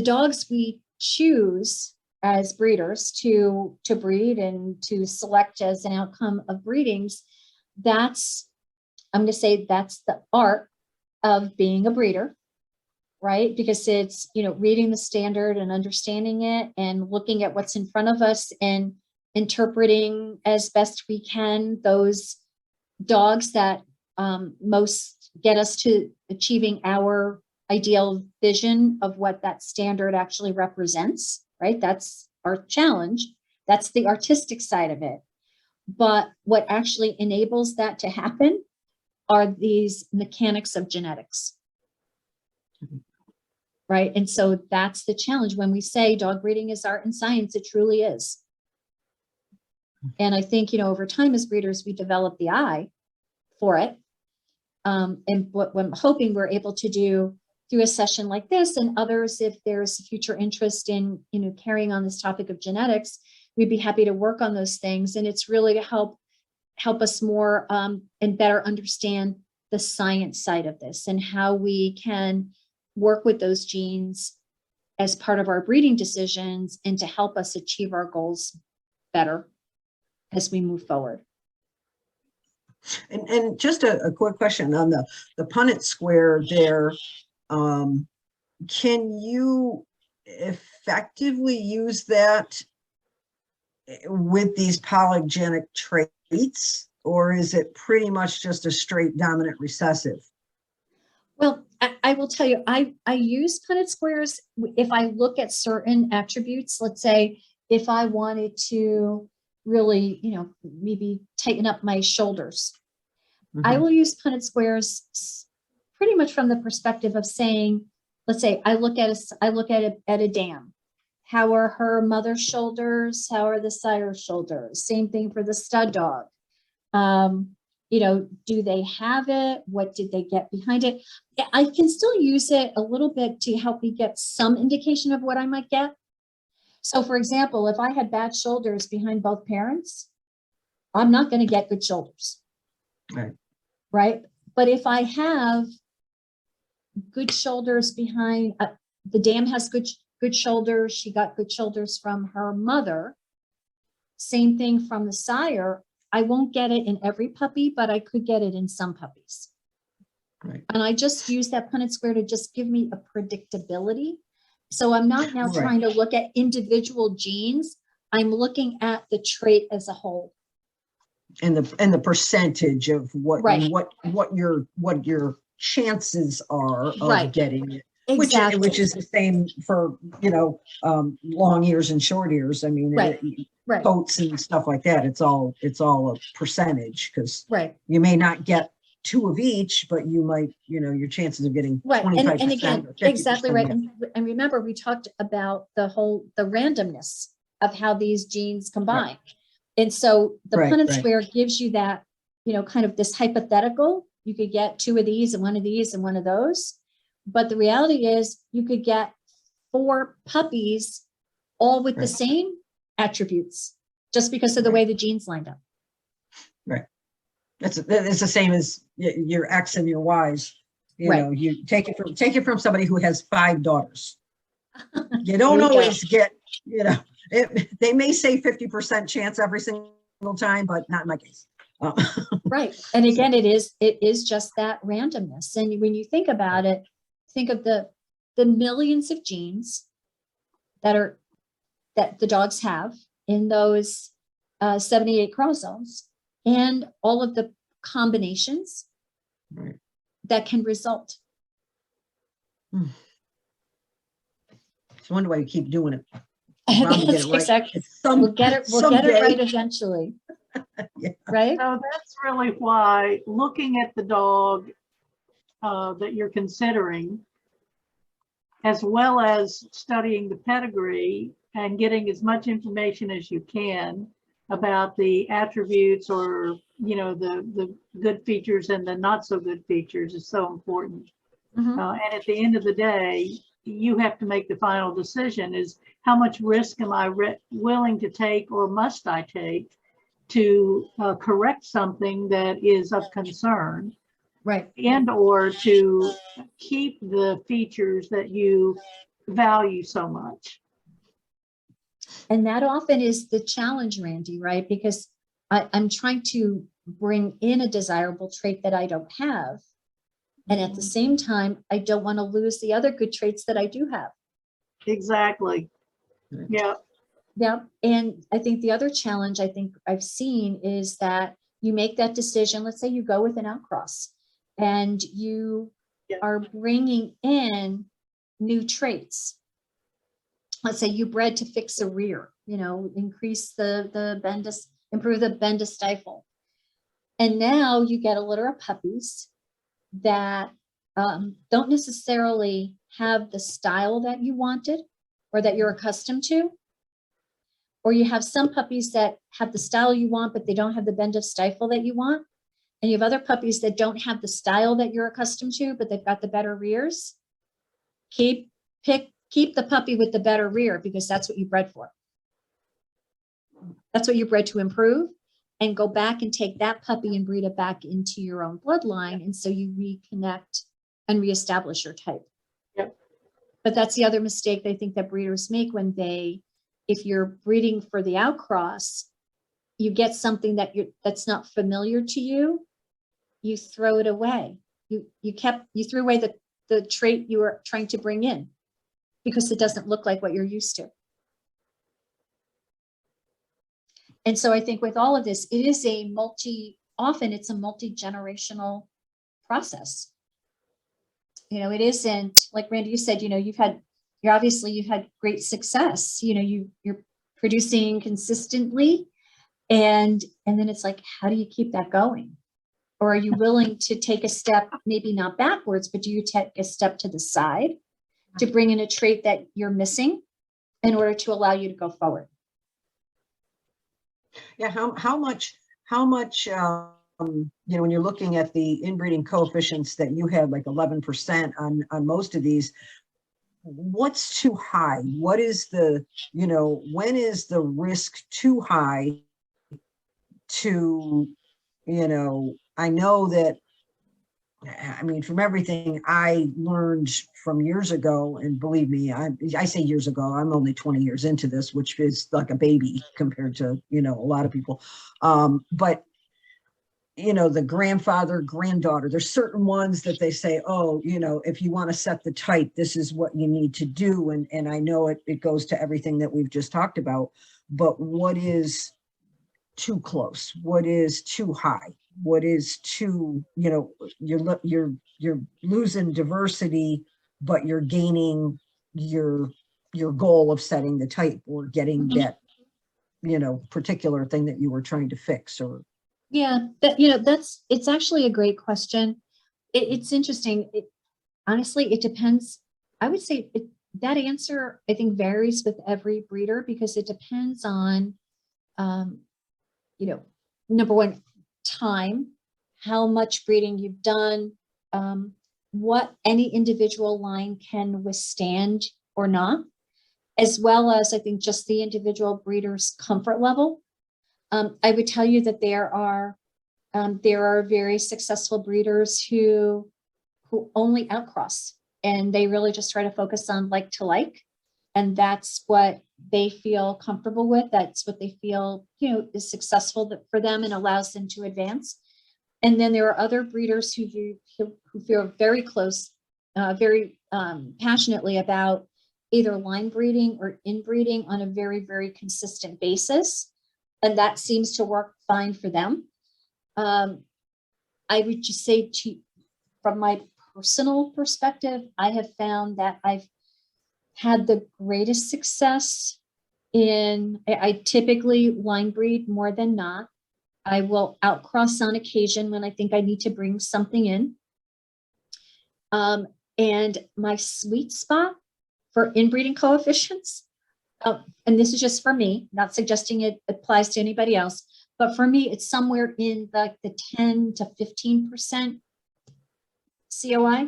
dogs we choose as breeders to breed and to select as an outcome of breedings, I'm going to say that's the art of being a breeder, right? Because it's, reading the standard and understanding it and looking at what's in front of us and interpreting as best we can those dogs that most get us to achieving our ideal vision of what that standard actually represents, right? That's our challenge. That's the artistic side of it. But what actually enables that to happen are these mechanics of genetics. Right. And so that's the challenge. When we say dog breeding is art and science, it truly is. And I think, over time as breeders, we develop the eye for it. And what I'm hoping we're able to do through a session like this and others, if there's future interest in, carrying on this topic of genetics, we'd be happy to work on those things. And it's really to help us more and better understand the science side of this and how we can work with those genes as part of our breeding decisions and to help us achieve our goals better as we move forward. And just a quick question on the Punnett square there. Can you effectively use that with these polygenic traits, or is it pretty much just a straight dominant recessive? Well, I will tell you, I use Punnett squares if I look at certain attributes. Let's say if I wanted to really, maybe tighten up my shoulders, I will use Punnett squares pretty much from the perspective of saying, let's say I look at a dam. How are her mother's shoulders? How are the sire's shoulders? Same thing for the stud dog. Do they have it? What did they get behind it? I can still use it a little bit to help me get some indication of what I might get. So for example, if I had bad shoulders behind both parents, I'm not going to get good shoulders. Right. Right. But if I have good shoulders behind, the dam has good shoulders. She got good shoulders from her mother. Same thing from the sire. I won't get it in every puppy, but I could get it in some puppies. Right. And I just use that Punnett square to just give me a predictability. So I'm not now Right. trying to look at individual genes. I'm looking at the trait as a whole. And the percentage of Right. what your chances are of Right. getting it. Exactly. Which is the same for, long ears and short ears. I mean, Right. Right. coats and stuff like that. It's all a percentage, because Right. you may not get 2 of each, but you might, your chances of getting Right. 25%. And again, or 50%. exactly right. And remember, we talked about the randomness of how these genes combine. And so the Right, Punnett right. square gives you that, kind of this hypothetical. You could get 2 of these and 1 of these and 1 of those. But the reality is you could get 4 puppies all with the Right. same attributes, just because of the Right. way the genes lined up. Right. It's the same as your X and your Y's. Right. You take it from somebody who has 5 daughters. You don't There you go. always get, they may say 50% chance every single time, but not in my case. Right. And again, it is just that randomness. And when you think about it, think of the millions of genes that the dogs have in those 78 chromosomes, and all of the combinations Right. that can result. I wonder why you keep doing it. Bound to get it right. Exactly. Some- We'll get it someday. right eventually. Yeah. Right? So that's really why looking at the dog that you're considering, as well as studying the pedigree and getting as much information as you can about the attributes, or the good features and the not so good features, is so important. Mhm. And at the end of the day, you have to make the final decision: is how much risk am I willing to take, or must I take, to correct something that is of concern, Right. and or to keep the features that you value so much. And that often is the challenge, Randy, right? Because I'm trying to bring in a desirable trait that I don't have. And at the same time, I don't want to lose the other good traits that I do have. Exactly. Right. Yeah. Yeah. And I think the other challenge I think I've seen is that you make that decision. Let's say you go with an outcross and you Yeah. are bringing in new traits. Let's say you bred to fix a rear, increase the bend, improve the bend to stifle. And now you get a litter of puppies that don't necessarily have the style that you wanted or that you're accustomed to. Or you have some puppies that have the style you want, but they don't have the bend of stifle that you want. And you have other puppies that don't have the style that you're accustomed to, but they've got the better rears. Keep the puppy with the better rear, because that's what you bred for. That's what you bred to improve, and go back and take that puppy and breed it back into your own bloodline. And so you reconnect and reestablish your type. Yep. But that's the other mistake I think that breeders make when if you're breeding for the outcross, you get something that's not familiar to you, you throw it away. You threw away the trait you were trying to bring in because it doesn't look like what you're used to. And so I think with all of this, it's a multi-generational process. It isn't like Randy, you said, you've had great success. You're producing consistently, and then it's like, how do you keep that going? Or are you willing to take a step, maybe not backwards, but do you take a step to the side to bring in a trait that you're missing in order to allow you to go forward? Yeah. How much, when you're looking at the inbreeding coefficients that you had, like 11% on most of these, what's too high? What is when is the risk too high to, I know that I mean, from everything I learned from years ago, and believe me, I say years ago, I'm only 20 years into this, which is like a baby compared to, you know, a lot of people. But you know, the grandfather, granddaughter, there's certain ones that they say, oh, you know, if you want to set the type, this is what you need to do. And I know it goes to everything that we've just talked about, but what is too close? What is too high? What is too, you know, you're losing diversity, but you're gaining your goal of setting the type or getting Mhm. that, you know, particular thing that you were trying to fix or. Yeah, that, you know, it's actually a great question. It's interesting. Honestly, it depends. I would say that answer, I think, varies with every breeder because it depends on, um, you know, number one, time, how much breeding you've done, what any individual line can withstand or not, as well as I think just the individual breeder's comfort level. I would tell you that there are very successful breeders who only outcross and they really just try to focus on like to like. And that's what they feel comfortable with. That's what they feel, you know, is successful for them and allows them to advance. And then there are other breeders who feel very close, very passionately about either line breeding or inbreeding on a very, very consistent basis. And that seems to work fine for them. I would just say from my personal perspective, I have found that I've had the greatest success I typically line breed more than not. I will outcross on occasion when I think I need to bring something in. And my sweet spot for inbreeding coefficients, and this is just for me, not suggesting it applies to anybody else, but for me, it's somewhere in the 10 to 15% COI,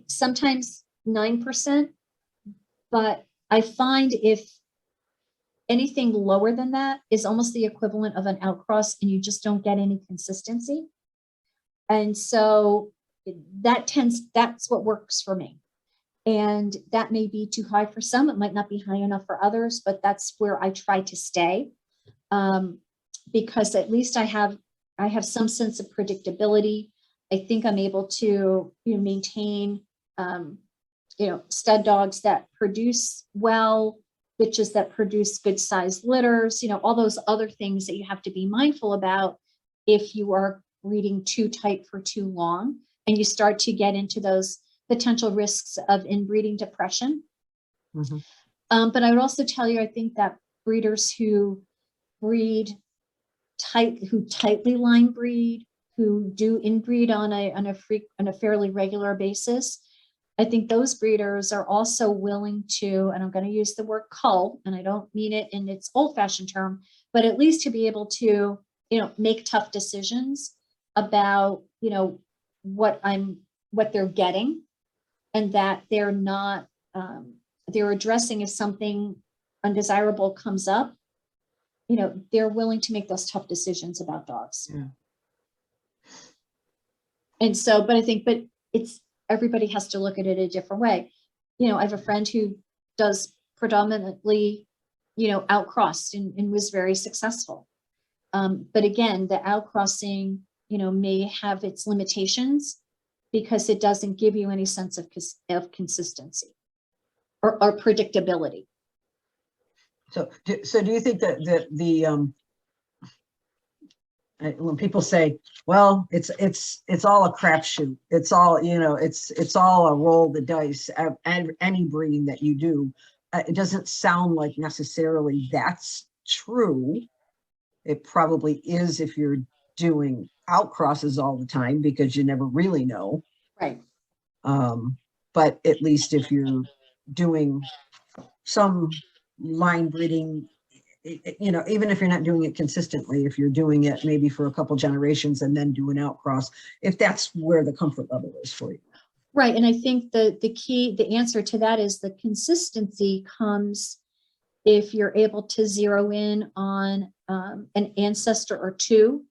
sometimes 9%, but I find if anything lower than that is almost the equivalent of an outcross and you just don't get any consistency. And so that's what works for me. And that may be too high for some, it might not be high enough for others, but that's where I try to stay. Because at least I have some sense of predictability. I think I'm able to, you know, maintain, you know, stud dogs that produce well, bitches that produce good sized litters, you know, all those other things that you have to be mindful about if you are breeding too tight for too long and you start to get into those potential risks of inbreeding depression. Mhm. But I would also tell you, I think that breeders who breed who tightly line breed, who do inbreed on a fairly regular basis, I think those breeders are also willing to, and I'm going to use the word cull, and I don't mean it in its old-fashioned term, but at least to be able to, you know, make tough decisions about, you know, what they're getting, and that they're not, they're addressing if something undesirable comes up, you know, they're willing to make those tough decisions about dogs. Yeah. And so, but I think, but it's, everybody has to look at it a different way. You know, I have a friend who does predominantly, you know, outcrossed and was very successful. But again, the outcrossing, you know, may have its limitations because it doesn't give you any sense of consistency or predictability. So do you think that when people say, well, it's all a crapshoot, it's all, you know, it's all a roll of the dice, and any breeding that you do, it doesn't sound like necessarily that's true. It probably is if you're doing outcrosses all the time because you never really know. Right. But at least if you're doing some line breeding, you know, even if you're not doing it consistently, if you're doing it maybe for a couple generations and then do an outcross, if that's where the comfort level is for you. Right. And I think the answer to that is the consistency comes if you're able to zero in on an ancestor or two,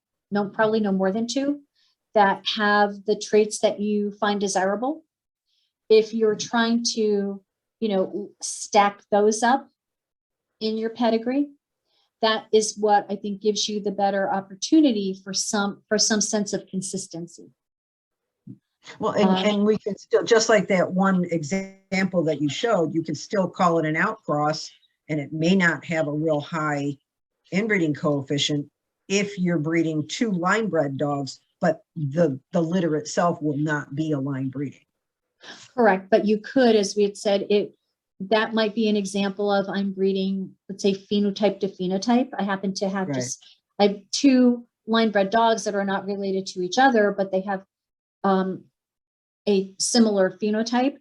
probably no more than two, that have the traits that you find desirable. If you're trying to, stack those up in your pedigree, that is what I think gives you the better opportunity for some sense of consistency. Well, and we can still, just like that one example that you showed, you can still call it an outcross, and it may not have a real high inbreeding coefficient if you're breeding two line bred dogs, but the litter itself will not be a line breeding. Correct, but you could, as we had said, that might be an example of I'm breeding, let's say, phenotype to phenotype. I happen to have Right. I have two line bred dogs that are not related to each other, but they have a similar phenotype.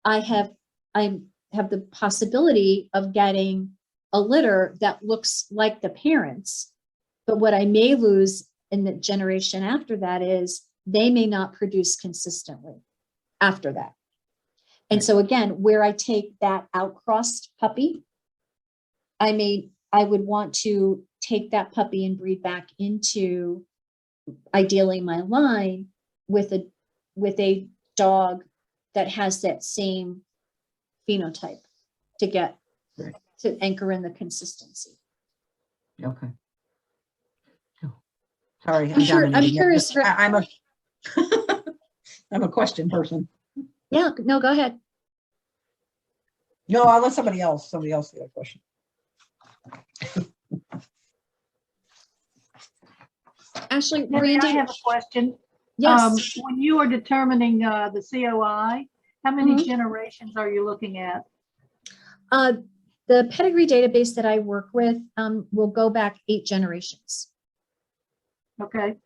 I have the possibility of getting a litter that looks like the parents, but what I may lose in the generation after that is they may not produce consistently after that. And so again, where I take that outcrossed puppy, I would want to take that puppy and breed back into ideally my line with a dog that has that same phenotype to get Right. to anchor in the consistency. Okay. Oh, sorry, I'm dominating. curious. I'm a I'm a question person. Yeah, no, go ahead. No, I'll let somebody else get a question. Ashley, Mary, I Randy, have a question. yes. When you are determining the COI, how many Mhm. generations are you looking at? The pedigree database that I work with will go back 8 generations. Okay.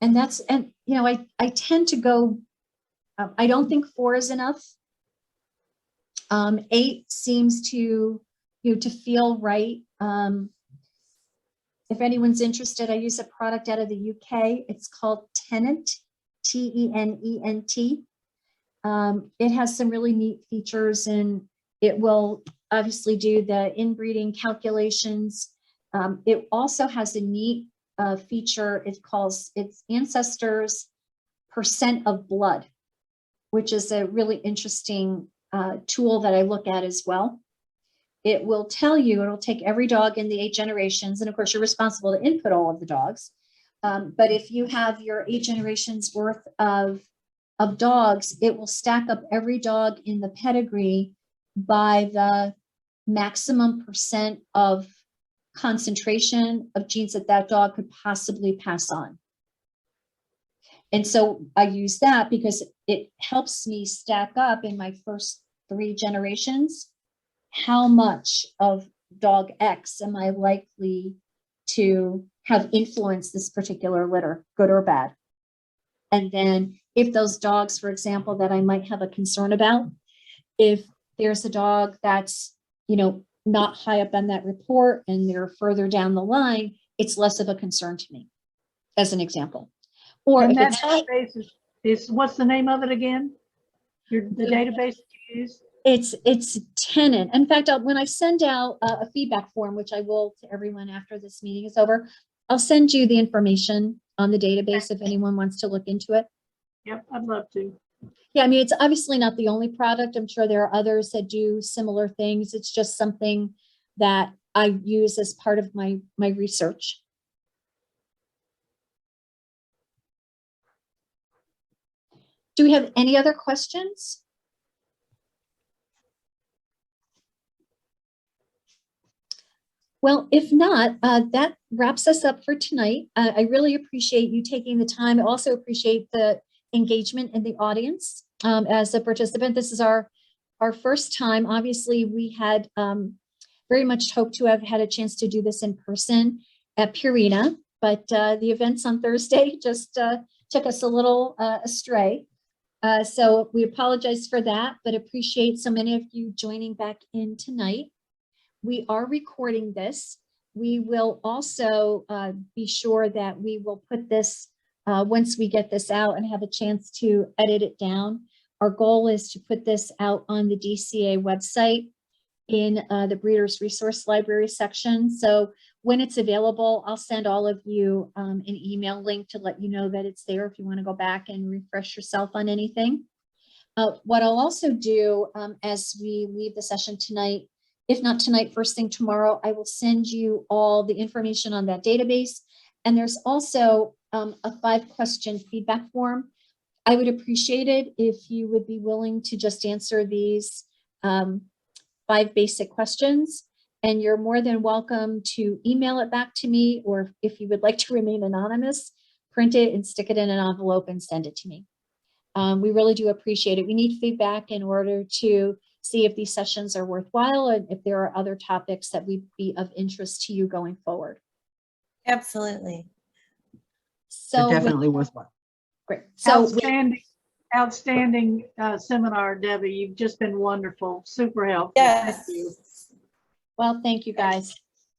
And I tend to go, I don't think 4 is enough. 8 seems to feel right. If anyone's interested, I use a product out of the UK. It's called Tenant, Tenent. It has some really neat features, and it will obviously do the inbreeding calculations. It also has a neat feature. It's ancestors % of blood, which is a really interesting tool that I look at as well. It will tell you, it'll take every dog in the 8 generations, and of course you're responsible to input all of the dogs. But if you have your 8 generations worth of dogs, it will stack up every dog in the pedigree by the maximum % of concentration of genes that dog could possibly pass on. And so I use that because it helps me stack up in my first 3 generations how much of dog X am I likely to have influenced this particular litter, good or bad. And then if those dogs, for example, that I might have a concern about, if there's a dog that's, not high up on that report and they're further down the line, it's less of a concern to me, as an example. Or And if that it's database is what's the name of it again? The database that you use? It's Tenant. In fact, when I send out a feedback form, which I will to everyone after this meeting is over, I'll send you the information on the database if anyone wants to look into it. Yep, I'd love to. Yeah, I mean, it's obviously not the only product. I'm sure there are others that do similar things. It's just something that I use as part of my research. Do we have any other questions? Well, if not, that wraps us up for tonight. I really appreciate you taking the time. I also appreciate the engagement in the audience as a participant. This is our first time. Obviously, we had very much hoped to have had a chance to do this in person at Purina, but the events on Thursday just took us a little astray. So we apologize for that, but appreciate so many of you joining back in tonight. We are recording this. We will also be sure that we will put this, once we get this out and have a chance to edit it down. Our goal is to put this out on the DCA website in the Breeders' Resource Library section. So when it's available, I'll send all of you an email link to let you know that it's there if you want to go back and refresh yourself on anything. What I'll also do as we leave the session tonight, if not tonight, first thing tomorrow, I will send you all the information on that database. And there's also a 5-question feedback form. I would appreciate it if you would be willing to just answer these 5 basic questions. And you're more than welcome to email it back to me, or if you would like to remain anonymous, print it and stick it in an envelope and send it to me. We really do appreciate it. We need feedback in order to see if these sessions are worthwhile and if there are other topics that would be of interest to you going forward. Absolutely. So Definitely worthwhile. great. So Outstanding seminar, Debbie. You've just been wonderful, super helpful. Thank Yes. you. well, thank you guys.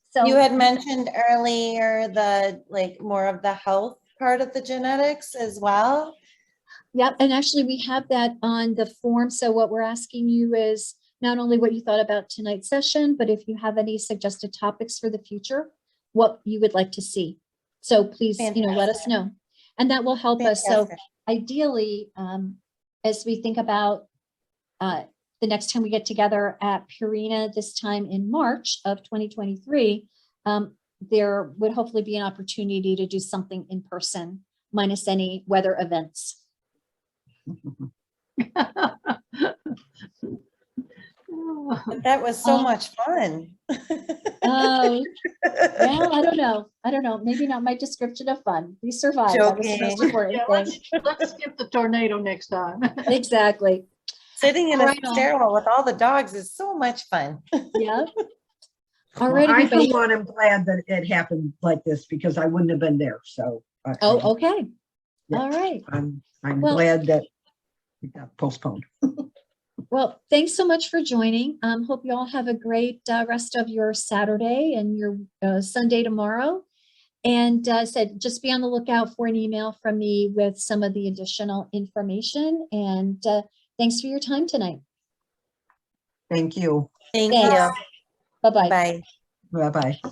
So You had mentioned earlier the, like, more of the health part of the genetics as well. yep, and actually we have that on the form. So what we're asking you is not only what you thought about tonight's session, but if you have any suggested topics for the future, what you would like to see. So please, let us know. And that will help us. So Fantastic. ideally, as we think about the next time we get together at Purina this time in March of 2023, there would hopefully be an opportunity to do something in person, minus any weather events. But that was so Um, much fun. Oh, well, I don't know. Maybe not my description of fun. We survived. That was the most Joking. important Yeah, thing. let's skip the tornado next time. Exactly. Sitting in a Right on. stairwell with all the dogs is so much fun. Yeah. All Well, right, I, for everybody. one, am glad that it happened like this because I wouldn't have been there. So Oh, okay. Yeah. All right. I'm Well- glad that it got postponed. Well, thanks so much for joining. Hope you all have a great rest of your Saturday and your Sunday tomorrow. And said, just be on the lookout for an email from me with some of the additional information. And thanks for your time tonight. Thank you. Thank Thanks. you. Bye-bye. Bye. Bye-bye.